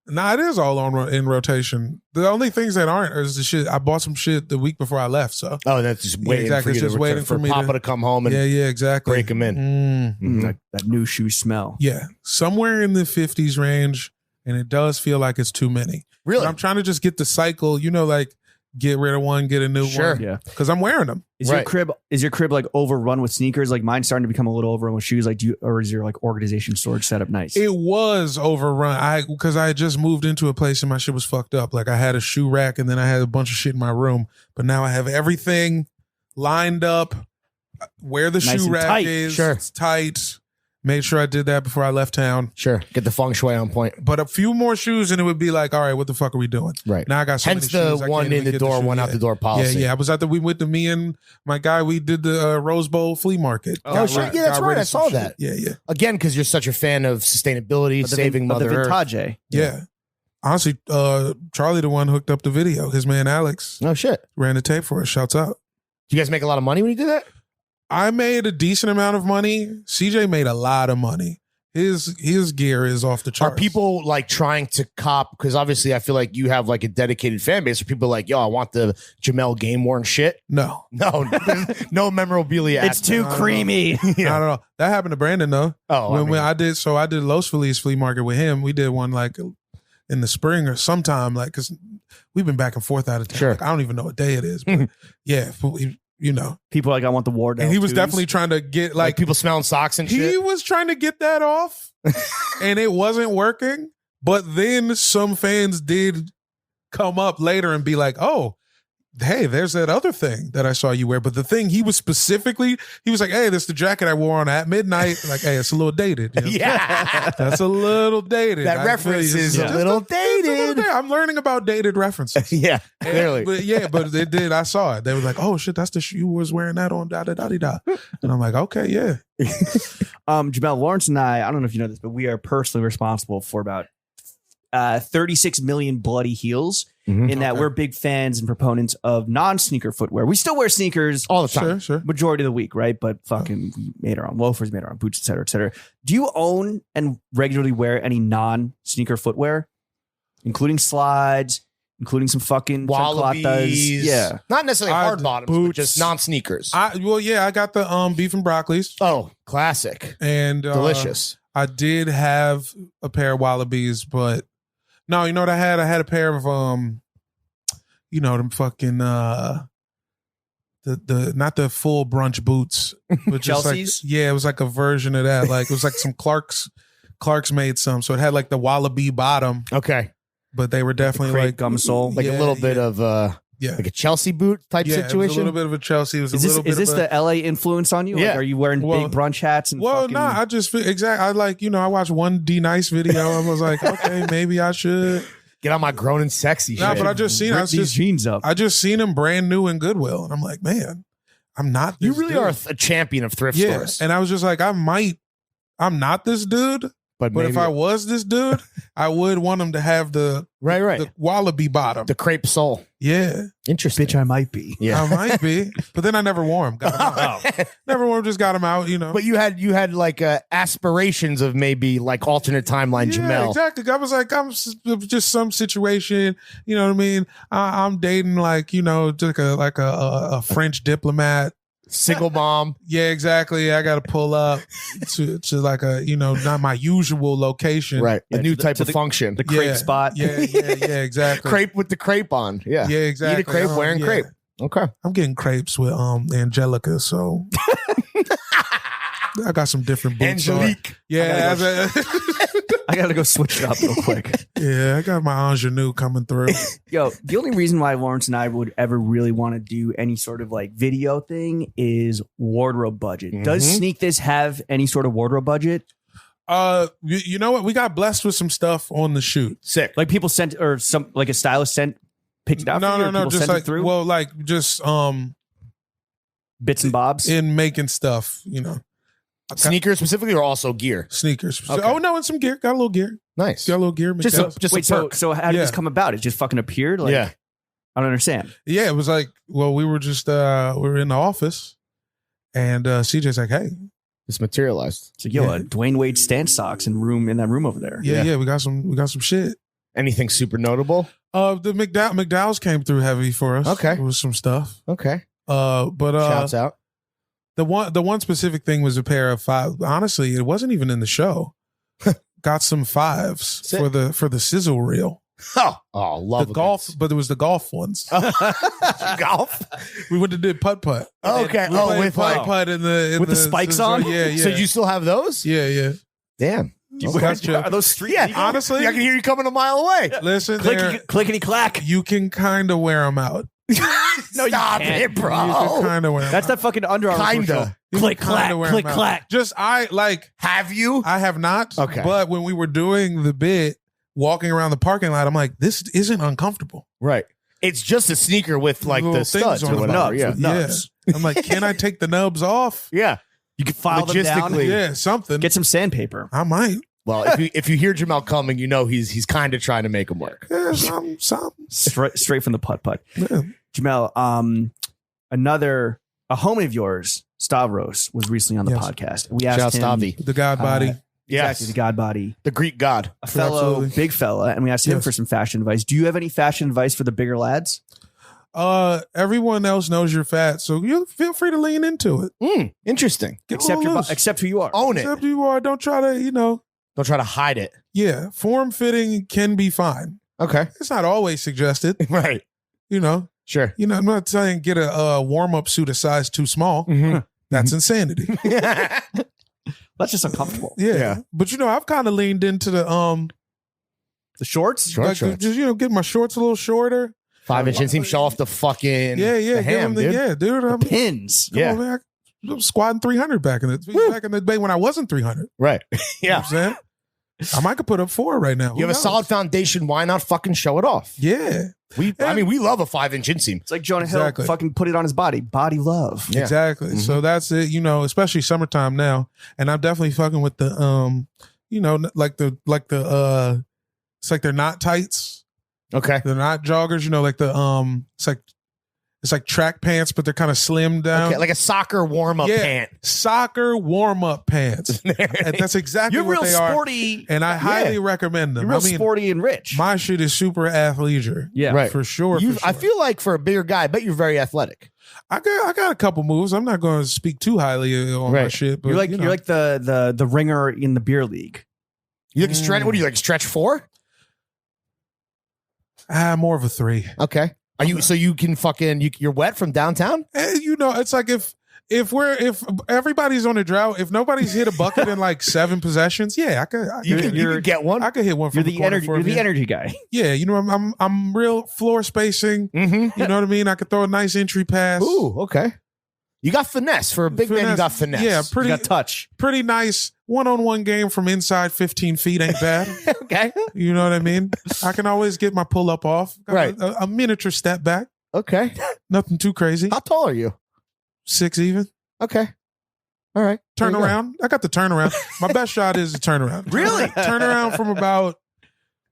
Nah, it is all in rotation. The only things that aren't is the shit. I bought some shit the week before I left. So Oh, that's just waiting exactly. for you It's just to waiting return, for me Papa to come home and yeah, exactly. break 'em in. Mhm. That new shoe smell. Yeah, somewhere in the 50s range, and it does feel like it's too many. Really? But I'm trying to just get the cycle. Like get rid of one, get a new Sure. one. Yeah. Because I'm wearing them. Is Right. your crib like overrun with sneakers? Like mine's starting to become a little overrun with shoes. Like or is your like organization storage setup nice? It was overrun. Because I had just moved into a place and my shit was fucked up. Like I had a shoe rack and then I had a bunch of shit in my room. But now I have everything lined up. Where the Nice shoe and rack tight. is, Sure. it's tight. Made sure I did that before I left town. Sure. Get the feng shui on point. But a few more shoes and it would be like, all right, what the fuck are we doing? Right. Now I got so Hence many the shoes, I one can't in even the get door, shoe one out yet. the door policy. Yeah. I was we went to me and my guy, we did the Rose Bowl flea market. Oh, shit. Yeah, that's got right. rid of I some saw shit. that. Yeah. Again, because you're such a fan of sustainability, But the saving but Mother the Earth. vintage. Yeah. Honestly, Charlie the one hooked up the video. His man Alex Oh, shit. ran the tape for us. Shouts out. Do you guys make a lot of money when you do that? I made a decent amount of money. CJ made a lot of money. His gear is off the charts. Are people like trying to cop? Because obviously, I feel like you have like a dedicated fan base. Are people like, yo, I want the Jamel game worn shit? No. No, no memorabilia. It's too creamy. I don't know. That happened to Brandon though. Oh, when I did Los Feliz flea market with him. We did one like in the spring or sometime, like because we've been back and forth out of town. Sure. Like, I don't even know what day it is. But yeah, you know, People are like, I want the Wardell. and he was 2s. definitely trying to get Like people smelling socks and shit. he was trying to get that off, and it wasn't working. But then some fans did come up later and be like, "Oh, hey, there's that other thing that I saw you wear." But the thing he was like, "Hey, this is the jacket I wore on at midnight." Like, hey, it's a little dated. You know? Yeah. That's a little dated. That I reference feel you. is Just a little it's a little dated. I'm learning about dated references. Yeah, clearly. But they did. I saw it. They were like, "Oh shit, that's the shoe you was wearing that on." Da da da da. And I'm like, "Okay, yeah." Jamel, Lawrence and I don't know if you know this, but we are personally responsible for about 36 million bloody heels. In that we're big fans and proponents of non-sneaker footwear. We still wear sneakers All the time. Sure. majority of the week, right? But fucking we made our own loafers, made our own boots, et cetera, et cetera. Do you own and regularly wear any non-sneaker footwear, including slides, including some fucking Wallabies. chanclatas? Yeah. Not necessarily hard bottoms, but boots. just non-sneakers. I got the beef and broccolis Oh, classic. and Delicious. I did have a pair of wallabies, but no, you know what I had? I had a pair of you know, them fucking the not the full brunch boots, but just Chelsea's? like, yeah, it was like a version of that. Like it was like some Clark's made some, so it had like the wallaby bottom, Okay. but they were definitely Crepe like gum sole. Like a little bit of yeah. like a Chelsea boot type Yeah, it was a situation. little bit of a Chelsea. It was Is a this, little bit is this of the LA influence on you? Yeah. Like, are you wearing Well- big brunch hats? And Well, fucking, no, I just I like, you know, I watched one D Nice video. I was like, okay, maybe I should. Get on my grown and sexy Nah, shit. but I just seen rip these jeans up. I just seen him brand new in Goodwill, and I'm like, man, I'm not. This You really dude. are a champion of thrift Yeah, stores. and I was just like, I'm not this dude, But but maybe if I was this dude, I would want him to have the right. wallaby bottom. The crepe sole. Yeah, Interesting. Bitch, I might be. Yeah. I might be, but then I never wore him. Got him out. Never wore him. Just got him out. You know. But you had like aspirations of maybe like alternate timeline Yeah, Jamel. exactly. I was like, just some situation. You know what I mean? I'm dating like, you know, just like a French diplomat. Single mom. Yeah, exactly. I got to pull up to like a, you know, not my usual location. Right. Yeah, a new to the- type to of the- function. The crepe Yeah, spot. Yeah, exactly. Crepe with the crepe on. Yeah. Yeah, exactly. Eat a crepe wearing yeah. crepe. Okay. I'm getting crepes with Angelica, so I got some different boots on. Angelique. Yeah, I gotta go switch it up real quick. yeah, I got my ingenue coming through. Yo, the only reason why Lawrence and I would ever really want to do any sort of like video thing is wardrobe budget. Does Mhm. Sneak This have any sort of wardrobe budget? You know what? We got blessed with some stuff on the shoot. Sick. Like people sent, or some like a stylist sent, picked it out for you, or No, people just sent like it through well, like just bits and bobs. in making stuff, you know, Sneakers specifically or also gear? sneakers. Okay. Oh no, and some gear. Got a little gear. Nice. Got a little gear. Just McDowell's. just Wait, a so perk. so how did this Yeah. come about? It just fucking appeared? Like, yeah. I don't understand. Yeah, it was like, well, we were just we were in the office, and CJ's like, hey, It's materialized. So yo, Yeah. Dwayne Wade stance socks in that room over there. yeah, we got some shit. Anything super notable? The McDowell's came through heavy for us. Okay. With some stuff. Okay. But Shouts out. the one specific thing was a pair of five. Honestly, it wasn't even in the show. Got some fives Sick. for the sizzle reel. Oh, love The a golf, good- but it was the golf ones. golf. We went to did putt putt. Okay. We Oh, played with putt like, putt in the With the spikes on? Yeah, yeah. so you still have those? yeah. Damn. Gotcha. Are those street? Yeah. legal? Honestly, I can hear you coming a mile away. listen, Clickety clack. you can kind of wear them out. No, you Stop can't. it, You can bro. kind of wear them. That's that fucking Under Armour Kinda. commercial. You Click can kinda clack, wear click 'em out. clack. Just Have you? I have not. Okay. But when we were doing the bit, walking around the parking lot, I'm like, this isn't uncomfortable. Right. It's just a sneaker with like Little the things studs on or the whatever. nubs, Yeah. with nubs. I'm like, can I take the nubs off? Yeah. You can file them down. Logistically. Yeah, something. Get some sandpaper. I might. Well, if you hear Jamel coming, you know he's kind of trying to make him work. Yeah, something. Straight from the putt. Yeah. Jamel, a homie of yours, Stavros, was recently on the Yes. podcast. We Shout out asked him Stavi. The God body. exactly the God body, The Greek god. a fellow Absolutely. big fella, and we asked him Yes. for some fashion advice. Do you have any fashion advice for the bigger lads? Everyone else knows you're fat, so you feel free to lean into it. Interesting. Get Except loose. except who you are. Own it. Except you are. Don't try to, Don't try to hide it. yeah, form fitting can be fine. Okay. It's not always suggested, Right. Sure. You know, I'm not saying get a warm-up suit a size too small. Mm-hmm. That's insanity. That's just uncomfortable. Yeah. But, you know, I've kind of leaned into the shorts? Shorts. Just, you know, get my shorts a little shorter. 5-inch inseam, show off the fucking the ham, dude. The pins. Come on, man. I was squatting 300 back in the day when I wasn't 300. Right. You know what I'm saying? I might could put up 4 right now. You have a solid foundation. Why not fucking show it off? Yeah. I mean, we love a 5-inch inseam. It's like Jonah Hill fucking put it on his body. Body love. Yeah. Exactly. Mm-hmm. So that's it, you know, especially summertime now. And I'm definitely fucking with the you know, like the it's like they're not tights. Okay. They're not joggers, you know, like the it's like track pants, but they're kind of slim down. Okay, like a soccer warm-up pant. Soccer warm-up pants. And that's exactly what they are. You're real sporty. And I highly recommend them. You're real sporty and rich. My shit is super athleisure. Yeah. Right. For sure. I feel like for a bigger guy, I bet you're very athletic. I got a couple moves. I'm not going to speak too highly on my shit. But, you're like the ringer in the beer league. You like stretch? What do you like? Stretch 4? More of a 3. Okay. Are you so you can fucking you're wet from downtown? You know, it's like if everybody's on a drought, if nobody's hit a bucket in like 7 possessions, yeah, I could get one. I could hit one. You're the energy guy. Yeah, you know, I'm real floor spacing. Mm-hmm. You know what I mean? I could throw a nice entry pass. Ooh, okay. You got finesse for a big man. You got finesse. Yeah, you got touch. Pretty nice one-on-one game from inside 15 feet ain't bad. Okay. You know what I mean? I can always get my pull-up off. Right. A miniature step back. Okay. Nothing too crazy. How tall are you? 6 even. Okay. All right. Turn around. I got the turnaround. My best shot is a turnaround. Really? Turnaround from about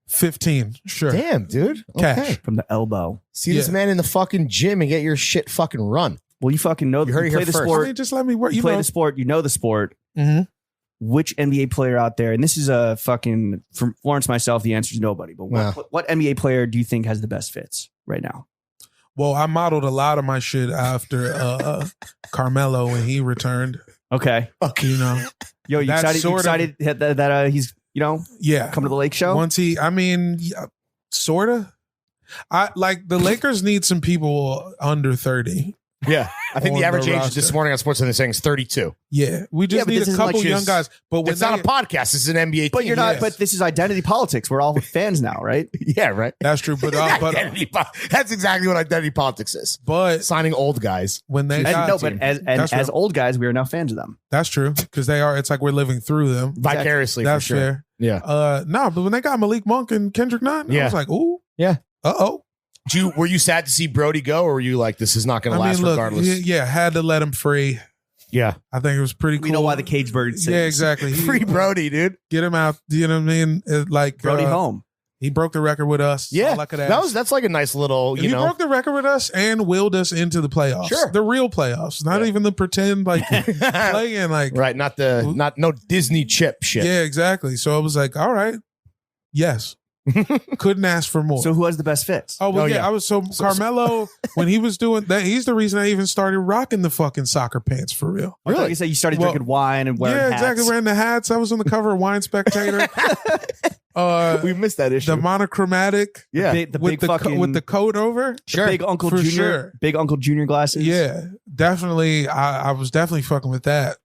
15. Sure. Damn, dude. Cash. Okay. From the elbow. See this man in the fucking gym and get your shit fucking run. Well, you fucking know. You play the sport. I mean, just let me work. You play the sport. You know the sport. Mm-hmm. Which NBA player out there, and this is a fucking, from Lawrence myself, the answer is nobody. But what NBA player do you think has the best fits right now? Well, I modeled a lot of my shit after Carmelo when he returned. Okay. You know. Yo, you excited that he's, you know, come to the Lake Show? Once sort of. I like the Lakers need some people under 30. Yeah. I think the average age roster. this morning on SportsCenter is saying is 32. Yeah. We just need a couple young guys. But when it's not a podcast. This is an NBA But team. you're not, but this is identity politics. We're all fans now, right? Yeah, right. That's true. But that's exactly what identity politics is. But signing old guys. When they as old guys, we are now fans of them. That's true. Because they are, it's like we're living through them. Vicariously. That's for sure. fair. Yeah. No, but when they got Malik Monk and Kendrick Nunn, I was like, ooh. Yeah. Uh-oh. Were you sad to see Brody go, or were you like, this is not going to last regardless? Yeah, had to let him free. Yeah. I think it was pretty cool. We know why the cage bird sings. Yeah, exactly. Free Brody, dude. Get him out. You know what I mean? Like Brody home. He broke the record with us. Yeah. That's like a nice little, he broke the record with us and willed us into the playoffs. Sure. The real playoffs. Not even the pretend like playing like right, not no Disney chip shit. Yeah, exactly. So I was like, all right. Yes. Couldn't ask for more. So who has the best fits? Oh, well, I was Carmelo, when he was doing that, he's the reason I even started rocking the fucking soccer pants for real. Really? You said you started drinking wine and wearing hats. Yeah, exactly. Wearing the hats. I was on the cover of Wine Spectator. We missed that issue. The monochromatic. Yeah. With the coat over. Sure. Big Uncle Junior. Sure. Big Uncle Junior glasses. Yeah. Definitely. I was definitely fucking with that.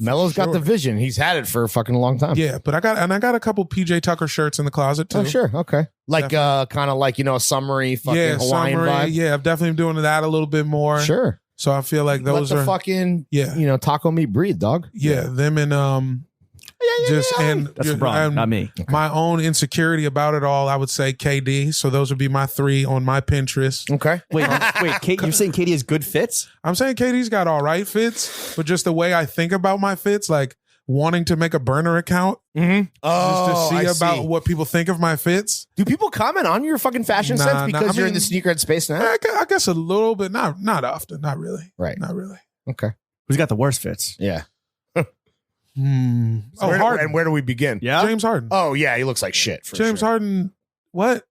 Melo's got the vision. He's had it for a fucking long time. Yeah, but I got a couple PJ Tucker shirts in the closet too. Oh, sure. Okay. Like kind of like, you know, a summery fucking Hawaiian vibe. Yeah, I've definitely been doing that a little bit more. Sure. So I feel like those are fucking you know, taco meat breed, dog. Yeah, them and and that's LeBron, not me. Okay. My own insecurity about it all, I would say KD. So those would be my 3 on my Pinterest. Okay. Wait, you're saying KD has good fits? I'm saying KD's got all right fits, but just the way I think about my fits, like wanting to make a burner account just to see what people think of my fits. Do people comment on your fucking fashion sense because you're in the sneakerhead space now? I guess a little bit, not often, not really. Right. Not really. Okay. Who's got the worst fits? Yeah. So Harden. And where do we begin? Yeah. James Harden. Oh, yeah. He looks like shit. James Harden. What?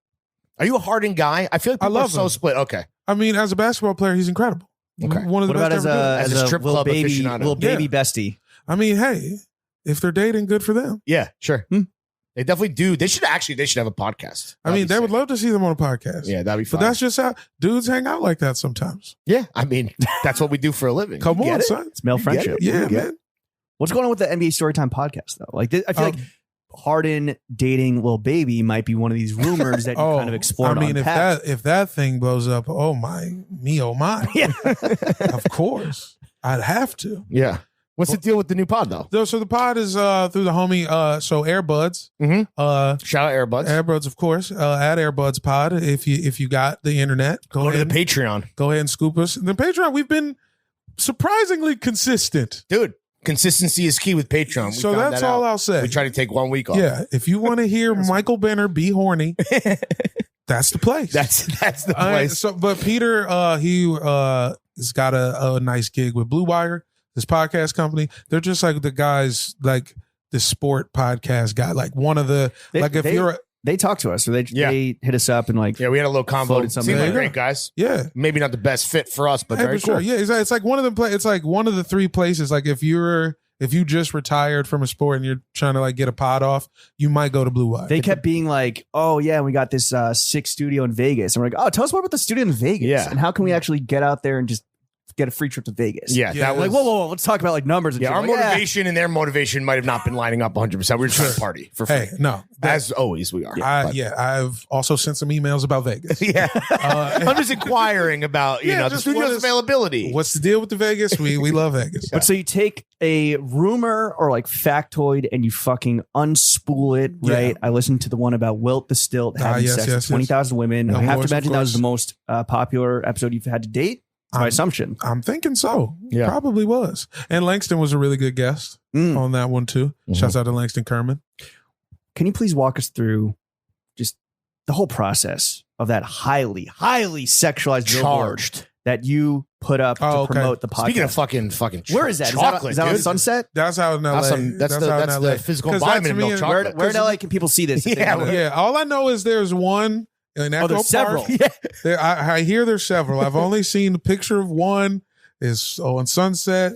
Are you a Harden guy? I feel like people are so split. Okay. I mean, as a basketball player, he's incredible. Okay. One of the what best about as a strip club aficionado? Little baby bestie. I mean, hey, if they're dating, good for them. Yeah, sure. They definitely do. They should have a podcast. I mean, they would love to see them on a podcast. Yeah, that'd be fun. But that's just how dudes hang out like that sometimes. Yeah, I mean, that's what we do for a living. Come on, son. It's male friendship. Yeah, man. What's going on with the NBA Storytime podcast, though? Like, I feel like Harden dating Lil Baby might be one of these rumors that you kind of explored. I mean, on if that thing blows up, oh my. Yeah. Of course. I'd have to. Yeah. What's the deal with the new pod, though? So the pod is through the homie, so Airbuds. Mm-hmm. Shout out Airbuds. Airbuds, of course. At Airbuds Pod, if you got the internet, go to the Patreon. Go ahead and scoop us. The Patreon, we've been surprisingly consistent. Dude, consistency is key with Patreon. So that's all I'll say. We try to take 1 week off. Yeah, if you want to hear Michael Benner be horny, that's the place. That's the place. But Peter, he has got a nice gig with Blue Wire, this podcast company. They're just like the guys, like the sport podcast guy, like one of the they talk to us, so they hit us up and we had a little combo. Seemed like great guys. Yeah, maybe not the best fit for us, but very cool. Sure. Yeah, it's like one of the it's like one of the 3 places. Like if you just retired from a sport and you're trying to like get a pod off, you might go to Blue Wire. They kept being like, "Oh yeah, we got this sick studio in Vegas," and we're like, "Oh, tell us more about the studio in Vegas, and how can we actually get out there and just get a free trip to Vegas?" Yeah, that was like, whoa, let's talk about like numbers. And our motivation and their motivation might have not been lining up 100%. We were trying to party for free. Hey, no, as always we are. I've also sent some emails about Vegas. I'm just inquiring about the studio's availability. What's the deal with the Vegas? We love Vegas. But so you take a rumor or like factoid and you fucking unspool it, right? I listened to the one about Wilt the Stilt having sex with 20,000 women. I have to imagine that was the most popular episode you've had to date. My assumption. I'm thinking so. Yeah. Probably was. And Langston was a really good guest on that one too. Shouts out to Langston Kerman. Can you please walk us through just the whole process of that highly, highly sexualized billboard that you put up to promote the podcast? Speaking of fucking where is that? Chocolate, is that on Sunset? That's out in LA. That's the physical embodiment of milk chocolate. Where in LA can people see this? Yeah. All I know is there's one in Echo Park. Several. I hear there's several. I've only seen the picture of one. Is on Sunset,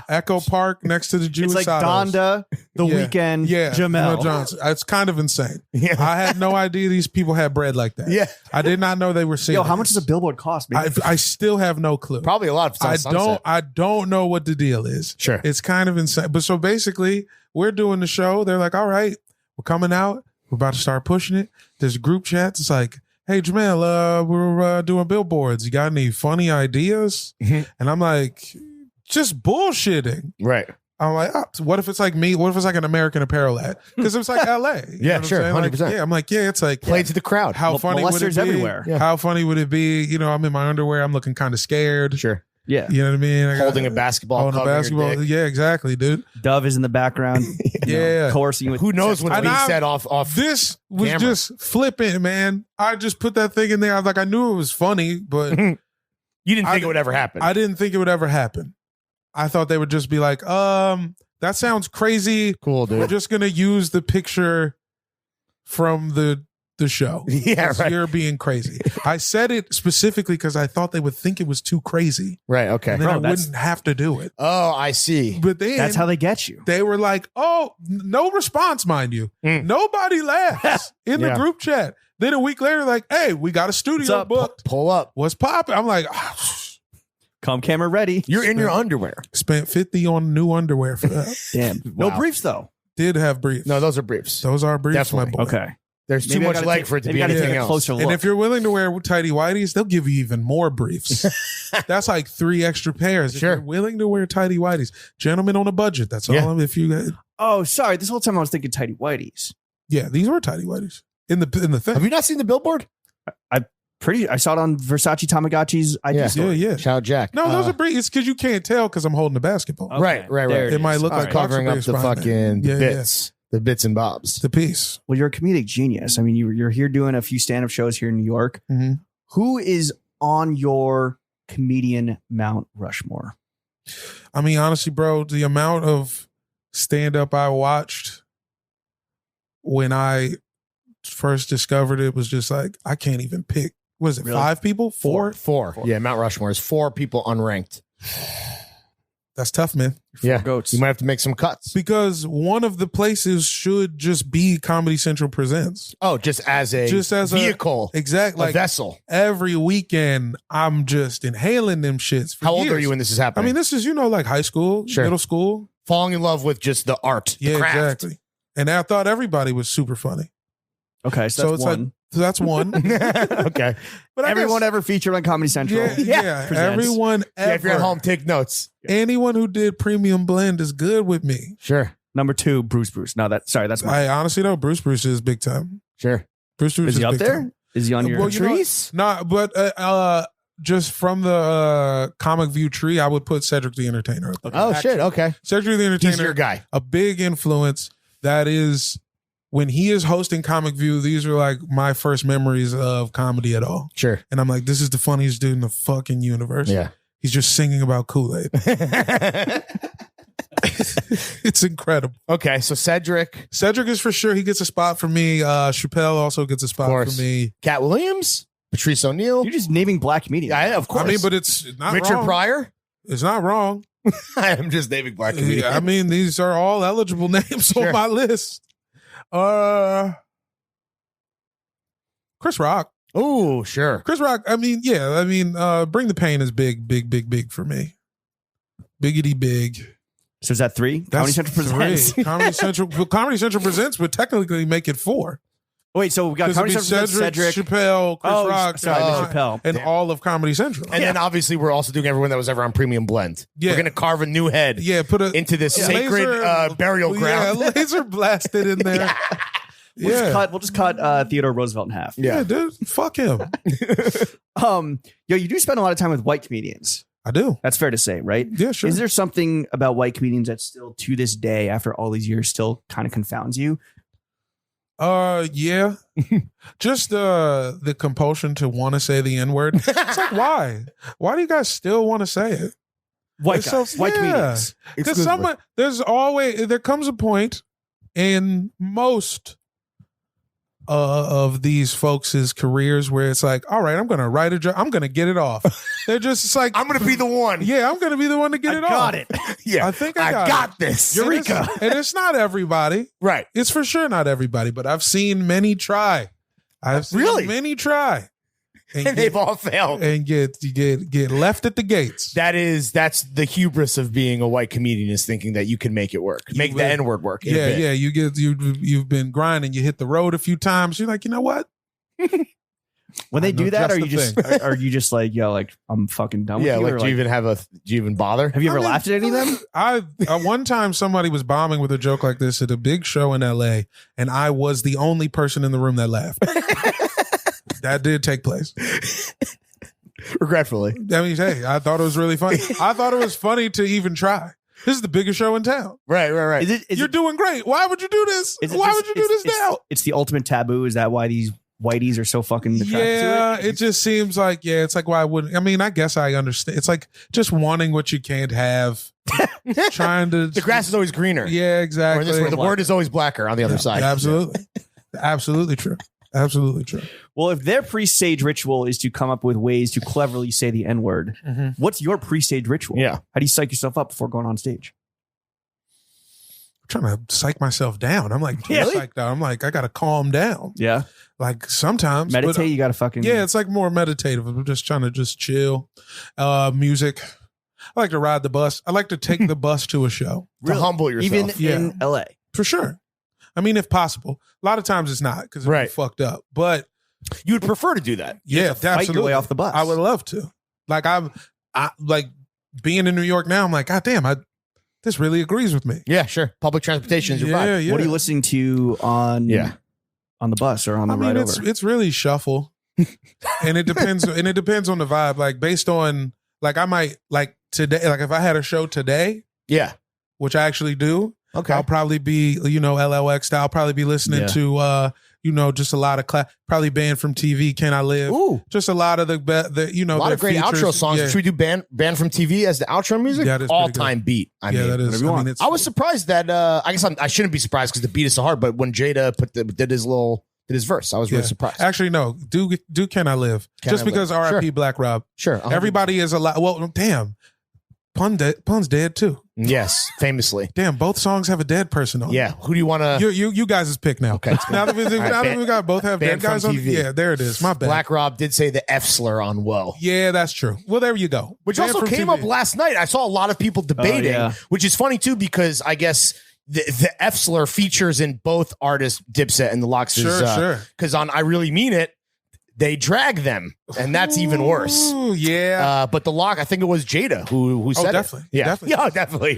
Echo Park, next to the Jewish. It's like Donda, The Weeknd, Jamel Johnson. It's kind of insane. Yeah. I had no idea these people had bread like that. Yeah, I did not know they were seeing. Yo, how much does a billboard cost? I still have no clue. Probably a lot. I don't know what the deal is. Sure, it's kind of insane. But so basically, we're doing the show. They're like, all right, we're coming out. We're about to start pushing it. There's group chats. It's like, hey, Jamel, we're doing billboards. You got any funny ideas? And I'm like, just bullshitting. Right. I'm like, what if it's like me? What if it's like an American Apparel ad? Because it's like LA. Yeah, sure, 100%. Like, I'm like, it's like play to the crowd. How funny would it be? Everywhere. Yeah. How funny would it be? I'm in my underwear. I'm looking kind of scared. Sure. Yeah. You know what I mean? Holding a basketball. Yeah, exactly, dude. Dove is in the background. Coercing with. Who knows what's being said off this was camera. Just flippant, man. I just put that thing in there. I was like, I knew it was funny, but you didn't think it would ever happen. I didn't think it would ever happen. I thought they would just be like, that sounds crazy. Cool, dude. We're just gonna use the picture from the show. Yeah, right. You're being crazy. I said it specifically because I thought they would think it was too crazy. Right. Okay. And then I wouldn't have to do it. Oh, I see. But then that's how they get you. They were like, oh, no response, mind you. Nobody laughs in the group chat. Then a week later, like, hey, we got a studio booked. Pull up. What's popping? I'm like, come camera ready. You're in your underwear. Spent $50 on new underwear for that. Damn. No briefs though. Did have briefs. No, those are briefs. Those are briefs, definitely. my boy. Okay. There's too much leg for it to be anything else. Closer look. And if you're willing to wear tighty whities, they'll give you even more briefs. That's like 3 extra pairs. If you're willing to wear tighty whities, gentlemen on a budget. That's all. If you. Oh, sorry. This whole time I was thinking tighty whities. Yeah, these were tighty whities in the thing. Have you not seen the billboard? I saw it on Versace Tamagotchi's IG story. Yeah. Shout out Jack. No, those are briefs. It's because you can't tell because I'm holding the basketball. Okay. Right. It might look like covering up the fucking bits. The bits and bobs. The piece. Well, you're a comedic genius. I mean, you're here doing a few stand-up shows here in New York. Mm-hmm. Who is on your comedian Mount Rushmore? I mean, honestly, bro, the amount of stand-up I watched when I first discovered it was just like, I can't even pick. Was it really? 5 people? 4? Four. Yeah, Mount Rushmore is 4 people unranked. That's tough, man. Yeah, goats. You might have to make some cuts. Because one of the places should just be Comedy Central Presents. Oh, just as a vehicle. Exactly. A vessel. Every weekend, I'm just inhaling them shits. How old years. are you when this is happening? I mean, this is, like high school, middle school. Falling in love with just the art, the craft. Exactly. And I thought everybody was super funny. Okay, so that's one. So that's one. Okay. But everyone ever featured on Comedy Central. Yeah. Everyone ever. If you're at home, take notes. Anyone who did Premium Blend is good with me. Sure. Number 2, Bruce. No, that's mine. I honestly know Bruce is big time. Sure. Bruce is he up big there? Time. Is he on your trees? No, but just from the Comic View tree, I would put Cedric the Entertainer. Oh, shit. Okay. Cedric the Entertainer. He's your guy. A big influence. That is... When he is hosting Comic View, these are like my first memories of comedy at all. Sure. And I'm like, this is the funniest dude in the fucking universe. Yeah. He's just singing about Kool-Aid. It's incredible. Okay, so Cedric is for sure. He gets a spot for me. Chappelle also gets a spot for me. Cat Williams, Patrice O'Neal. You're just naming black comedians. Yeah, of course. I mean, but it's not Richard wrong. Pryor. It's not wrong. I am just naming black comedians. Yeah, I mean, these are all eligible names on my list. Chris Rock. Oh, sure. Chris Rock. I mean, Bring the Pain is big for me. Biggity big. So is that 3? Comedy Central Presents. Comedy Central Presents would technically make it 4. Wait, so we got Comedy Central Presents, Cedric, Chappelle, Chris Rock, Chappelle, and all of Comedy Central. And then obviously we're also doing everyone that was ever on Premium Blend. Yeah. We're going to carve a new head into this sacred burial ground. Yeah, laser blasted in there. We'll just cut Theodore Roosevelt in half. Yeah, dude. Fuck him. You do spend a lot of time with white comedians. I do. That's fair to say, right? Yeah, sure. Is there something about white comedians that still, to this day, after all these years, still kind of confounds you? Yeah. Just the compulsion to want to say the N-word. It's like, why? Why do you guys still want to say it? White comedians. Because there comes a point in most of these folks' careers where it's like, all right, I'm going to write a joke. I'm going to get it off. They're just it's like, I'm going to be the one. Yeah, I'm going to be the one to get it off. Got it. Yeah. I think I got this. Eureka. And it's not everybody. Right. It's for sure not everybody, but I've seen many try. And they've all failed. And get left at the gates. That's the hubris of being a white comedian, is thinking that you can make it work. Make the N-word work. Yeah. You've been grinding, you hit the road a few times. You're like, you know what? When they do that, are you just like, yo, like I'm fucking done with you? Like, do you even bother? Have you ever laughed at any of them? One time somebody was bombing with a joke like this at a big show in LA, and I was the only person in the room that laughed. That did take place. Regretfully. I mean, hey, I thought it was really funny. I thought it was funny to even try. This is the biggest show in town. Right. You're doing great. Why would you do this? Why would you do this now? It's the ultimate taboo. Is that why these whiteys are so fucking attracted to it? It just seems like, it's like, why wouldn't, I mean, I guess I understand. It's like just wanting what you can't have. Trying to. The grass is always greener. Yeah, exactly. Or this way, the word is always blacker on the other side. Absolutely. Absolutely true. Absolutely true. Well, if their pre-stage ritual is to come up with ways to cleverly say the N-word, what's your pre-stage ritual? Yeah. How do you psych yourself up before going on stage? I'm trying to psych myself down. I'm like, psyched out. I'm like, I got to calm down. Yeah. Like sometimes. Meditate, you got to fucking. Yeah, it's like more meditative. I'm just trying to just chill. Music. I like to ride the bus. I like to take the bus to a show. To humble yourself. Even in LA. For sure. I mean, if possible. A lot of times it's not because it's fucked up. But you would prefer to do that. Yeah, fight your way off the bus. I would love to. Like I like being in New York now. I'm like, God damn, this really agrees with me. Yeah, sure. Public transportation is your vibe. Yeah. What are you listening to on the bus or on the ride over? It's really shuffle, and it depends. And it depends on the vibe. Like based on like I might like today. Like if I had a show today, which I actually do. Okay. I'll probably be, LLX. I'll probably be listening to, just a lot of probably Banned from TV. Can I Live? Ooh. Just a lot of the a lot of great outro songs. Yeah. Should we do Banned from TV as the outro music? Yeah, that's all-time beat. I mean, that is. I was surprised that. I guess I shouldn't be surprised because the beat is so hard. But when Jada did his verse, I was really surprised. Actually, no. Do Can I Live? Just because R.I.P. Black Rob. Sure. Everybody is a lot. Well, damn. Pun's dead too. Yes, famously. Damn, both songs have a dead person on. Yeah, who do you want to? You guys' pick now. Okay. Now that we got both have dead guys on. Yeah, there it is. My bad. Black Rob did say the F slur on Woe. Yeah, that's true. Well, there you go. Which also came up last night. I saw a lot of people debating, which is funny too, because I guess the F slur features in both artists, Dipset and the Lox. Sure. Because on I Really Mean It, they drag them, and that's even worse. Yeah. But the Lox, I think it was Jada who said definitely. it. Yeah, Definitely. Yeah, definitely.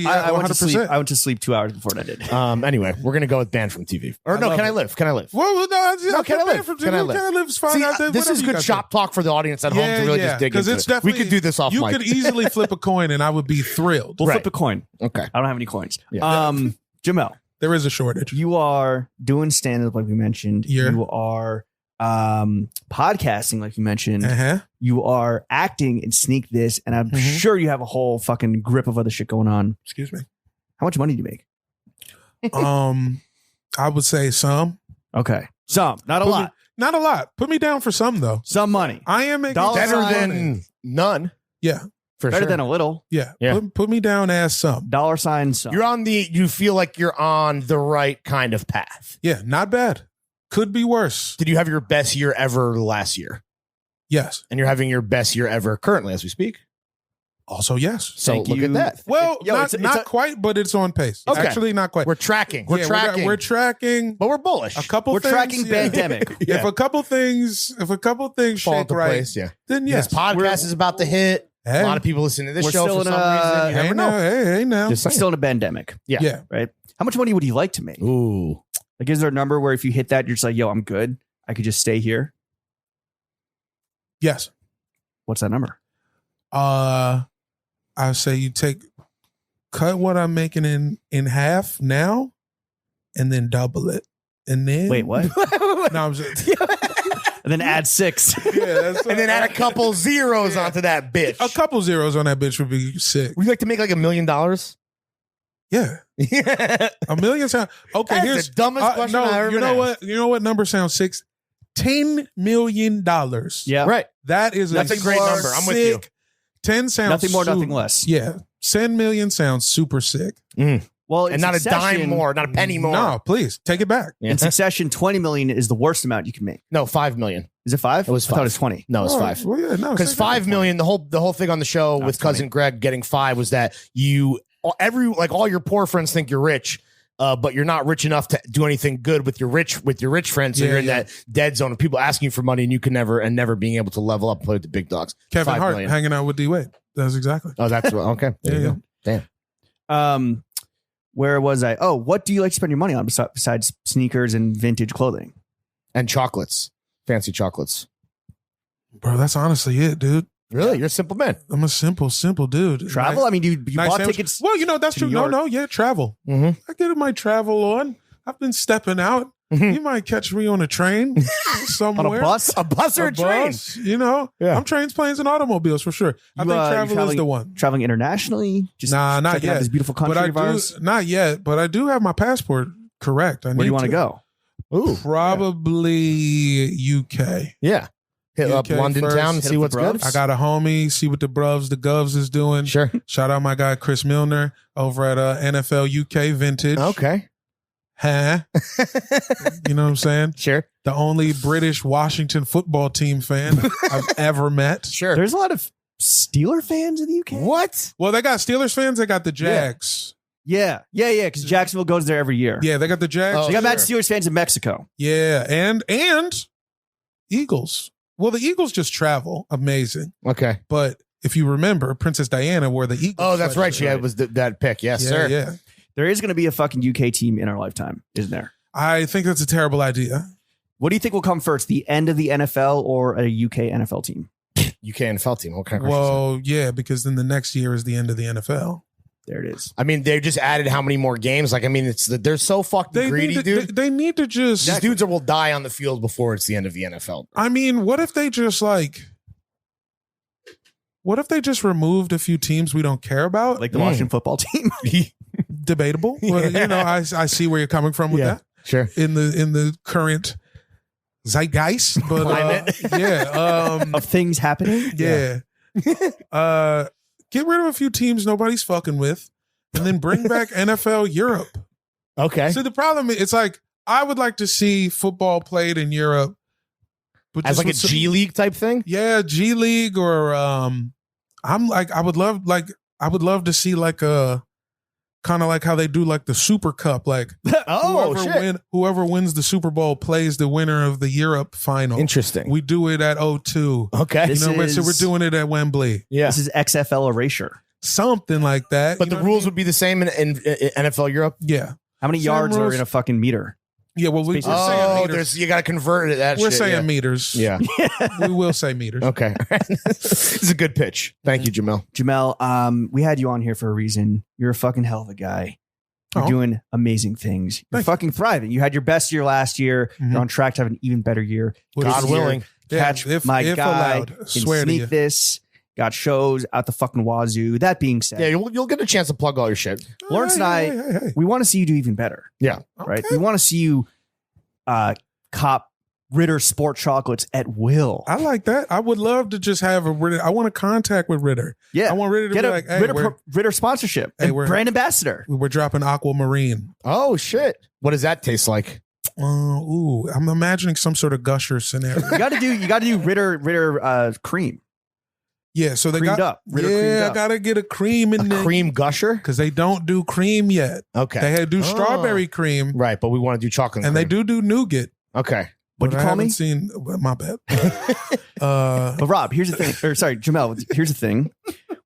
Yeah. I went to sleep. I went to sleep 2 hours before that did. Anyway, we're gonna go with Banned from TV. Or no, Can I Live? Can I Live? Well, no, Can I Live? Can I Live? Can I Live is fine. See, this is good shop talk for the audience at home to really just dig into it. We could do this off You mic. could easily flip a coin, and I would be thrilled. We'll flip a coin. Okay. I don't have any coins. Yeah. Jamel, There is a shortage. you are doing stand-up like we mentioned. Yeah. You are podcasting like you mentioned. Uh-huh. You are acting in Sneak This, and I'm sure you have a whole fucking grip of other shit going on. Excuse me. How much money do you make? I would say some. Okay. Some. Not a lot. Not a lot. Put me down for some though. Some money. I am making Dollar Better sign. than none. Yeah. For Better sure. than a little. Yeah. Yeah. Put me down as some. Dollar sign some. You feel like you're on the right kind of path. Yeah. Not bad. Could be worse. Did you have your best year ever last year? Yes. And you're having your best year ever currently as we speak? Also, yes. So Thank look you. at that. Well, Yo, not it's quite, but it's on pace. Okay. Actually, not quite. We're tracking. We're Yeah, tracking. We're tracking. But we're bullish. A couple We're things. tracking pandemic. If a couple things Fall shake into right, place. Yeah. then yes. This podcast is about to hit. Hey. A lot of people listen to this We're show still for in some a- reason. You Hey never now, know. hey now. Just We're saying. still in a pandemic, Yeah. right? How much money would you like to make? Ooh. Like, is there a number where if you hit that, you're just like, yo, I'm good. I could just stay here. Yes. What's that number? I say you cut what I'm making in half now, and then double it, and then Wait, what? No, I'm just, And then add 6. that's And then add a couple zeros onto that bitch. a couple zeros on that bitch would be sick. Would you like to make like $1 million? Yeah, Yeah. $1 million sound okay. That's Here's the dumbest question no, I've ever you been know asked. what? You know what number sounds sick? $10 million. Yeah. Right. That is That's a great number. I'm with you. sick- 10 sounds Nothing more, nothing less. Yeah, 10 million sounds super sick. Well, in And not a dime Succession- more, not a penny more. No, please take it back. Yeah. In Succession, 20 million is the worst amount you can make. No, 5 million. Is it 5? It was I thought 5. it was 20. No, it's Oh, 5. Well, yeah, no, Because say that. 5 million, the whole thing on the show with it's 20. cousin Greg getting 5 was that all your poor friends think you're rich, but you're not rich enough to do anything good with your rich friends. So Yeah, you're in yeah. that dead zone of people asking you for money and you can never being able to level up and play with the big dogs. Kevin 5 Hart million. hanging out with D Wade. That's exactly. Oh, that's okay. There you Yeah. go. Damn. Where was I? Oh, what do you like to spend your money on besides sneakers and vintage clothing? And chocolates, fancy chocolates. Bro, that's honestly it, dude. Really, you're a simple man. I'm a simple dude. Travel? I mean, you Nice bought sandwich. tickets. Well, that's to true. New No, York. yeah, travel. Mm-hmm. I get my travel on. I've been stepping out. Mhm. You might catch me on a train somewhere. On a bus? A bus or a train? Bus, you know? Yeah. I'm trains, planes, and automobiles for sure. I You, think you're travel is traveling- the one. Traveling internationally? Just Nah, not checking out yet. this beautiful country But I of ours? do not yet, but I do have my passport correct. Where do you want to go? Ooh, Probably UK. yeah. Hit up UK London first. town and Hit see up what's the good. Bruvs. I got a homie, see what the Govs is doing. Sure. Shout out my guy Chris Milner over at NFL UK Vintage. Okay. Huh? You know what I'm saying? Sure. The only British Washington football team fan I've ever met. Sure. There's a lot of Steeler fans in the UK. What? Well, they got Steelers fans. They got the Jags. Yeah. Because Jacksonville goes there every year. Yeah, they got the Jags. Oh, They got mad sure. Steelers fans in Mexico. Yeah, and Eagles. Well, the Eagles just travel. Amazing. Okay. But if you remember, Princess Diana wore the Eagles. Oh, that's right. She sweatshirt. had was that pick. Yes, Yeah, sir. yeah. There is going to be a fucking UK team in our lifetime, isn't there? I think that's a terrible idea. What do you think will come first, the end of the NFL or a UK NFL team? UK NFL team. What kind of question is that? Well, yeah, because then the next year is the end of the NFL. There it is. I mean, they just added how many more games? Like, I mean, they're so fucking greedy, need to, dude. They need to just. These dudes will die on the field before it's the end of the NFL. I mean, what if they just What if they just removed a few teams we don't care about? Like the Washington football team. Debatable. But, I see where you're coming from with that Sure. in the current zeitgeist. But Climate. yeah, of things happening. yeah. Get rid of a few teams nobody's fucking with, and then bring back NFL Europe. Okay. So the problem is, it's like I would like to see football played in Europe, but As like a G League type thing? Yeah, G League or I would love to see like a kind of like how they do like the Super Cup, like whoever wins the Super Bowl plays the winner of the Europe final. Interesting. We do it at O2. Okay. So we're doing it at Wembley. Yeah. This is XFL erasure. Something like that. But the rules would be the same in NFL Europe? Yeah. How many yards are in a fucking meter? Yeah, well, we're saying meters. You got to convert it. We're saying meters. Yeah. We will say meters. Okay. This is a good pitch. Thank you, Jamel. Jamel, we had you on here for a reason. You're a fucking hell of a guy. You're doing amazing things. You're fucking thriving. You had your best year last year. Mm-hmm. You're on track to have an even better year. God willing. Catch my guy. Allowed, swear sneak to this. Got shows out the fucking wazoo. That being said, you'll get a chance to plug all your shit. Lawrence and I, we want to see you do even better. Yeah. Right. We want to see you cop Ritter sport chocolates at will. I like that. I would love to just have a Ritter. I want to contact with Ritter. Yeah. I want Ritter to get be a like, hey, Ritter sponsorship. Hey, and brand ambassador. We're dropping aquamarine. Oh shit. What does that taste like? I'm imagining some sort of gusher scenario. You got to do Ritter cream. Yeah, so they creamed got up. Ritter creamed up. I gotta get a cream in there. Cream gusher? Because they don't do cream yet. Okay. They do strawberry cream. Right, but we want to do chocolate and cream. they do nougat. Okay. What'd you call me? My bad. But Rob, here's the thing. Or sorry, Jamel, here's the thing.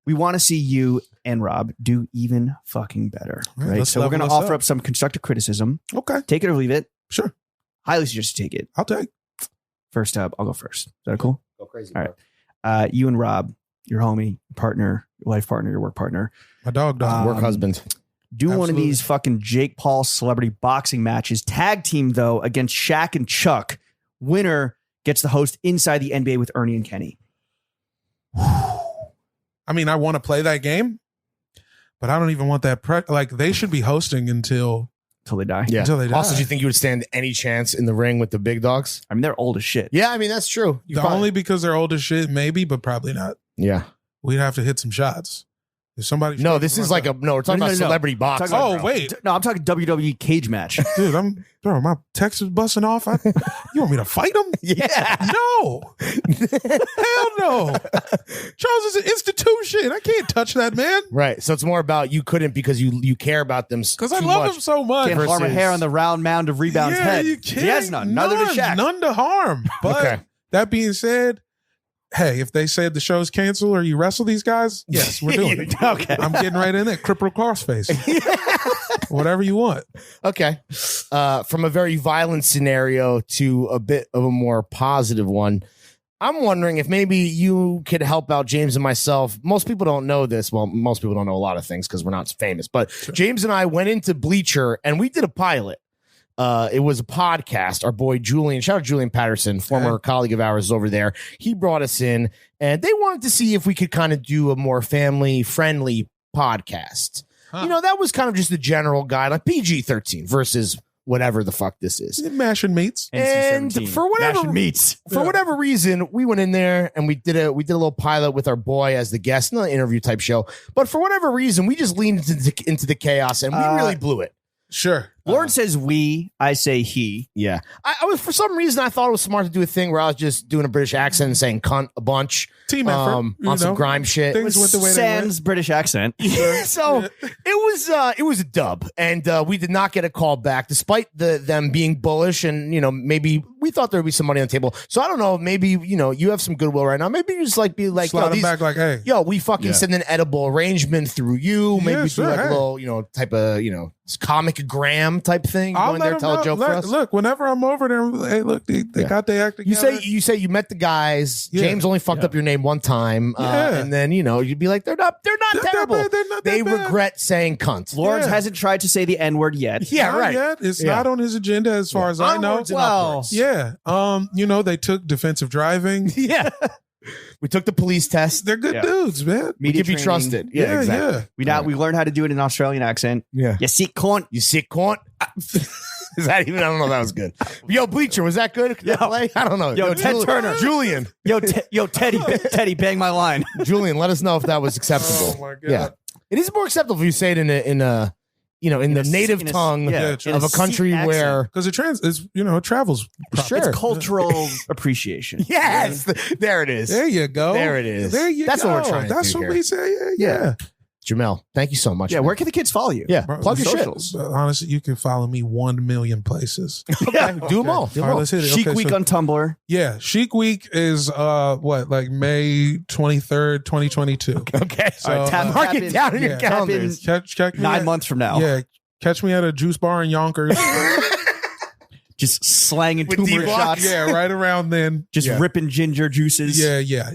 We want to see you and Rob do even fucking better. Right? So we're going to offer up some constructive criticism. Okay. Take it or leave it. Sure. Highly suggest you take it. I'll take. First up, I'll go first. Is that cool? Go crazy. All right. You and Rob, your homie, your partner, your life partner, your work partner. My dog. Work husband. Do one of these fucking Jake Paul celebrity boxing matches. Tag team, though, against Shaq and Chuck. Winner gets to host Inside the NBA with Ernie and Kenny. I mean, I want to play that game, but I don't even want that. Like, they should be hosting until they die. Yeah. Until they die. Also, do you think you would stand any chance in the ring with the big dogs? I mean, they're old as shit. Yeah, I mean, that's true. Only because they're old as shit, maybe, but probably not. Yeah. We'd have to hit some shots. If somebody, no, this is like we're talking about celebrity boxing. Wait, no, I'm talking WWE cage match, dude. My text is busting off. You want me to fight him? Yeah, no, hell no. Charles is an institution. I can't touch that man. Right. So it's more about you couldn't because you care about them because I love him so much. Can't harm a hair on the round mound of Rebound's head. You can't. He has none. Neither does Shaq. None to harm. But that being said. Hey, if they said the show's canceled or you wrestle these guys, yes, we're doing it. Okay. I'm getting right in there. Cripple crossface. Whatever you want. Okay. From a very violent scenario to a bit of a more positive one, I'm wondering if maybe you could help out James and myself. Most people don't know this. Well, most people don't know a lot of things because we're not famous. But James and I went into Bleacher and we did a pilot. It was a podcast. Our boy Julian, shout out Julian Patterson, former colleague of ours, is over there. He brought us in and they wanted to see if we could kind of do a more family friendly podcast. You know, that was kind of just the general guide, like PG-13 versus whatever the fuck this is. Mashing meats. And for whatever reason, we went in there and we did a little pilot with our boy as the guest, not an interview type show. But for whatever reason, we just leaned into the chaos and we really blew it. Sure. Lawrence says we, I say he. Yeah. I was, for some reason, I thought it was smart to do a thing where I was just doing a British accent and saying cunt a bunch. Team effort. On some grime shit. Things went the way Sans British accent. So it was a dub. And we did not get a call back, despite them being bullish and, you know, maybe we thought there would be some money on the table. So I don't know, maybe, you know, you have some goodwill right now. Maybe you just be like, slide them back like, hey. Yo, we fucking send an edible arrangement through you. Maybe do like a little, you know, type of, you know, comic-gram type thing. I'll let tell a joke for us. Look, whenever I'm over there, hey, look, they got their act together. You say you met the guys. James only fucked up your name one time, and then you know you'd be like, they're not terrible. They regret saying cunt. Lawrence hasn't tried to say the N-word yet. Yeah, right. Yet. It's not on his agenda as far as I know. Well, you know, they took defensive driving. Yeah. We took the police test. They're good dudes, man. We can be trusted. Yeah, exactly. We learned how to do it in an Australian accent. Yeah. You sick cunt. You sick cunt. Is that even? I don't know if that was good. Yo, Bleacher, was that good? Could that play? I don't know. Yo, Ted Turner. Julian. Yo, Teddy, bang my line. Julian, let us know if that was acceptable. Oh my God. Yeah. It is more acceptable if you say it in the native tongue of a country where because it travels. Sure. It's cultural appreciation. Yes, there it is. There you go. There it is. There you That's go. what we're trying That's to do what here. we say. Yeah. Jamel, thank you so much. Yeah, man. where can the kids follow you? Yeah, Bro, plug your socials. shit. Honestly, you can follow me 1 million places. Okay, do them all. All right, let's hit it. Chic Okay, Week so- on Tumblr. Yeah, Chic Week is like May 23rd, 2022. Okay, So, mark it down in your calendars. Catch me 9 months from now. Yeah, catch me at a juice bar in Yonkers. Just slanging With turmeric D-block? shots. Yeah, right around then. Just ripping ginger juices. Yeah.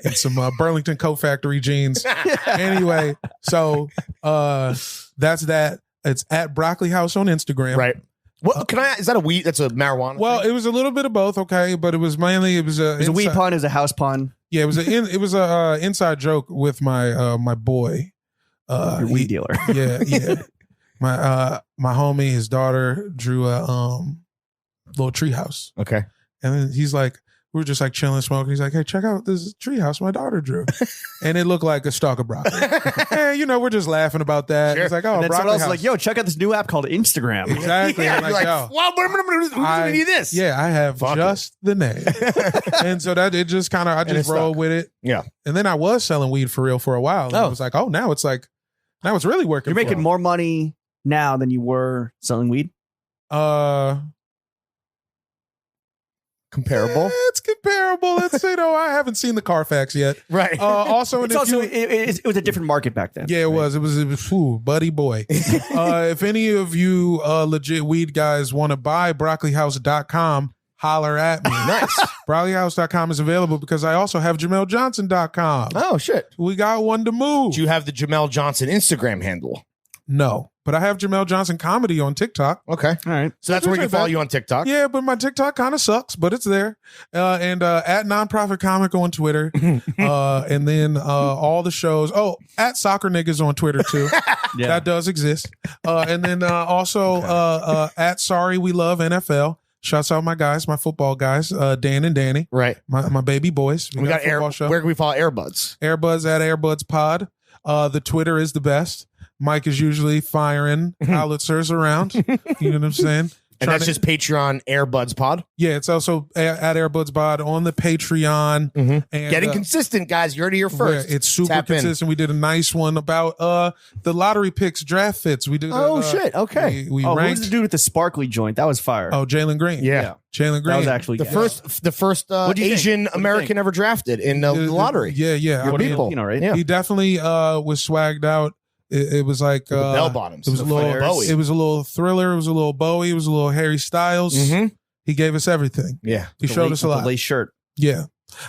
And some Burlington Coat Factory jeans. Anyway, so that's that. It's at Broccoli House on Instagram. Right. What can I? Is that a weed? That's a marijuana. Well, thing? it was a little bit of both, okay, but it was mainly it was a weed pun, it was a house pun. Yeah, it was a inside joke with my my boy, Your weed dealer. Yeah. My homie, his daughter drew a little tree house. Okay. And then he's like, we were just like chilling, smoking. He's like, hey, check out this tree house my daughter drew. And it looked like a stalk of broccoli. And, we're just laughing about that. Sure. It's like, oh, And then broccoli someone else house. is like, yo, check out this new app called Instagram. Exactly. Yeah, I'm you're like, like, yo, well, who's gonna need this? yeah, I have Fuck just the name. And so that it just kind of, I And just it rolled stuck. with it. Yeah. And then I was selling weed for real for a while. And I Oh. was like, oh, now it's really working. You're for making me. more money now than you were selling weed? Comparable. It's comparable. It's I haven't seen the Carfax yet. Right. Also, and It's if also, you- it was a different market back then. yeah, it was. It was. Ooh, buddy boy. If any of you legit weed guys want to buy broccolihouse.com, holler at me. Nice. Broccolihouse.com is available because I also have JamelJohnson.com. Oh shit. We got one to move. Do you have the Jamel Johnson Instagram handle? No, but I have Jamel Johnson Comedy on TikTok. Okay. All right. So that's where you can follow you on TikTok. Yeah, but my TikTok kind of sucks, but it's there. And at Nonprofit Comic on Twitter. And then all the shows. Oh, at Soccer Niggas on Twitter too. Yeah. That does exist. And then also at Sorry We Love NFL. Shouts out my guys, my football guys, Dan and Danny. Right. My baby boys. We got a football show. Where can we follow Airbuds? Airbuds at Airbuds Pod. The Twitter is the best. Mike is usually firing howitzers around. You know what I'm saying? And that's just Patreon Airbuds Pod. Yeah, it's also at Airbuds Pod on the Patreon. And Getting consistent, guys. You heard it here first. It's super Tap in. consistent. We did a nice one about the lottery picks draft fits. We did. Oh, shit. Okay. We Oh, who was ranked. the dude with the sparkly joint? That was fire. Oh, Jalen Green. Yeah. Jalen Green. That was actually The first What'd you think? Asian What'd you American think? ever drafted in the lottery. Yeah. Your I mean, people. You know, right? Yeah. He definitely was swagged out. It was like The bell bottoms. It was a The little Bowie. It was a little Thriller. It was a little Bowie. It was a little Harry Styles. Mhm. He gave us everything. Yeah. He showed us a lot. The lace shirt. Yeah.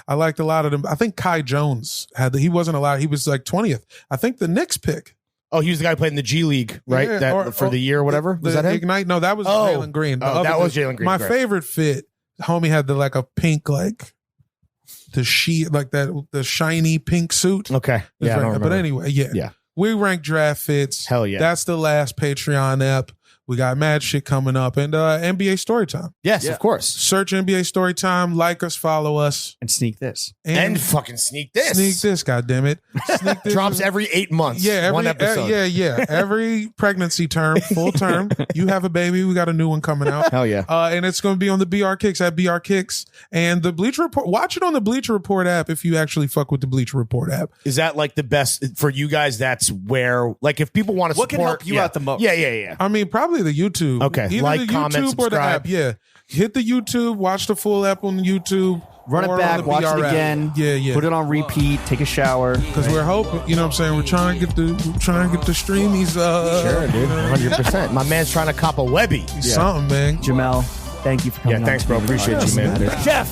I liked a lot of them. I think Kai Jones he wasn't allowed. He was like 20th. I think the Knicks pick. Oh, he was the guy who played in the G League, right? Yeah, For the year or whatever. Was The that him? Ignite? No, that was Oh. Jalen Green. The Oh, other that was dude. Jalen Green. My Right. favorite fit, homie had a pink, the sheet, like the shiny pink suit. Okay. Yeah. I don't remember. But anyway, yeah. Yeah. We rank draft fits. Hell yeah. That's the last Patreon app. We got mad shit coming up. And NBA Storytime. Yes, Yeah. of course. Search NBA Storytime. Like us, follow us. And sneak this. And fucking sneak this. Sneak this, goddammit. Sneak this. Drops every 8 months. Yeah, one episode. yeah. Every pregnancy term, full term. You have a baby. We got a new one coming out. Hell yeah. And it's going to be on the BR Kicks at BR Kicks. And the Bleacher Report. Watch it on the Bleacher Report app if you actually fuck with the Bleacher Report app. Is that like the best for you guys? That's where, like, if people want to What support, can help you out the most? Yeah. I mean, probably the YouTube. Okay. Either Like, the comment, YouTube or the subscribe. app. Yeah. Hit the YouTube. Watch the full app on YouTube. Run it or on back, the watch BR it app. again. Yeah. Put it on repeat, take a shower. Because we're hoping, you know what I'm saying? We're trying to get the streamies. Sure, dude. 100%. My man's trying to cop a Webby. Something, man. Jamel, thank you for coming Yeah, thanks, on. bro. Appreciate you, man. Jeff,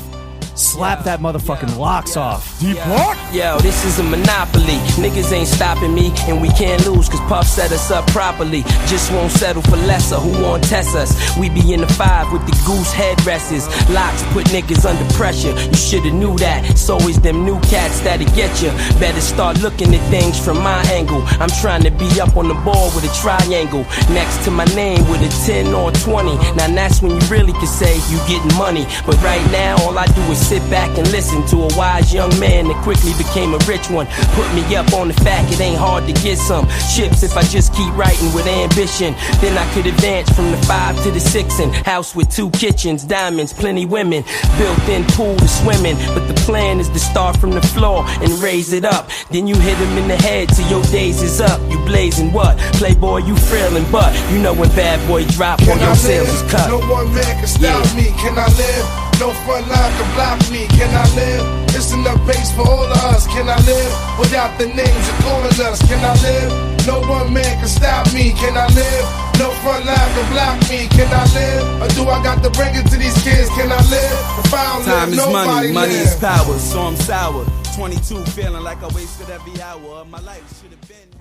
slap that motherfucking locks off. Deep what? Yo, this is a monopoly. Niggas ain't stopping me, and we can't lose, cause Puff set us up properly. Just won't settle for lesser, who won't test us? We be in the 5 with the goose headrests. Locks put niggas under pressure, you shoulda knew that. It's always them new cats that'll get you. Better start looking at things from my angle. I'm trying to be up on the board with a triangle next to my name with a 10 or 20. Now that's when you really can say you getting money. But right now all I do is sit back and listen to a wise young man that quickly became a rich one. Put me up on the fact it ain't hard to get some chips if I just keep writing with ambition. Then I could advance from the 5 to the 6 and house with 2 kitchens, diamonds, plenty women, built-in pool to swimming. But the plan is to start from the floor and raise it up. Then you hit him in the head till your days is up. You blazing what? Playboy, you frailing, but you know when bad boy drop or your sales is cut. No one man can stop me. Can I live? No front line can block me. Can I live? It's enough base for all of us. Can I live without the names you're calling us? Can I live? No one man can stop me. Can I live? No front line can block me. Can I live? Or do I got to bring it to these kids? Can I live? If I don't Time live, is nobody money live. is power, so I'm sour. 22 feeling like I wasted every hour of my life. Should have been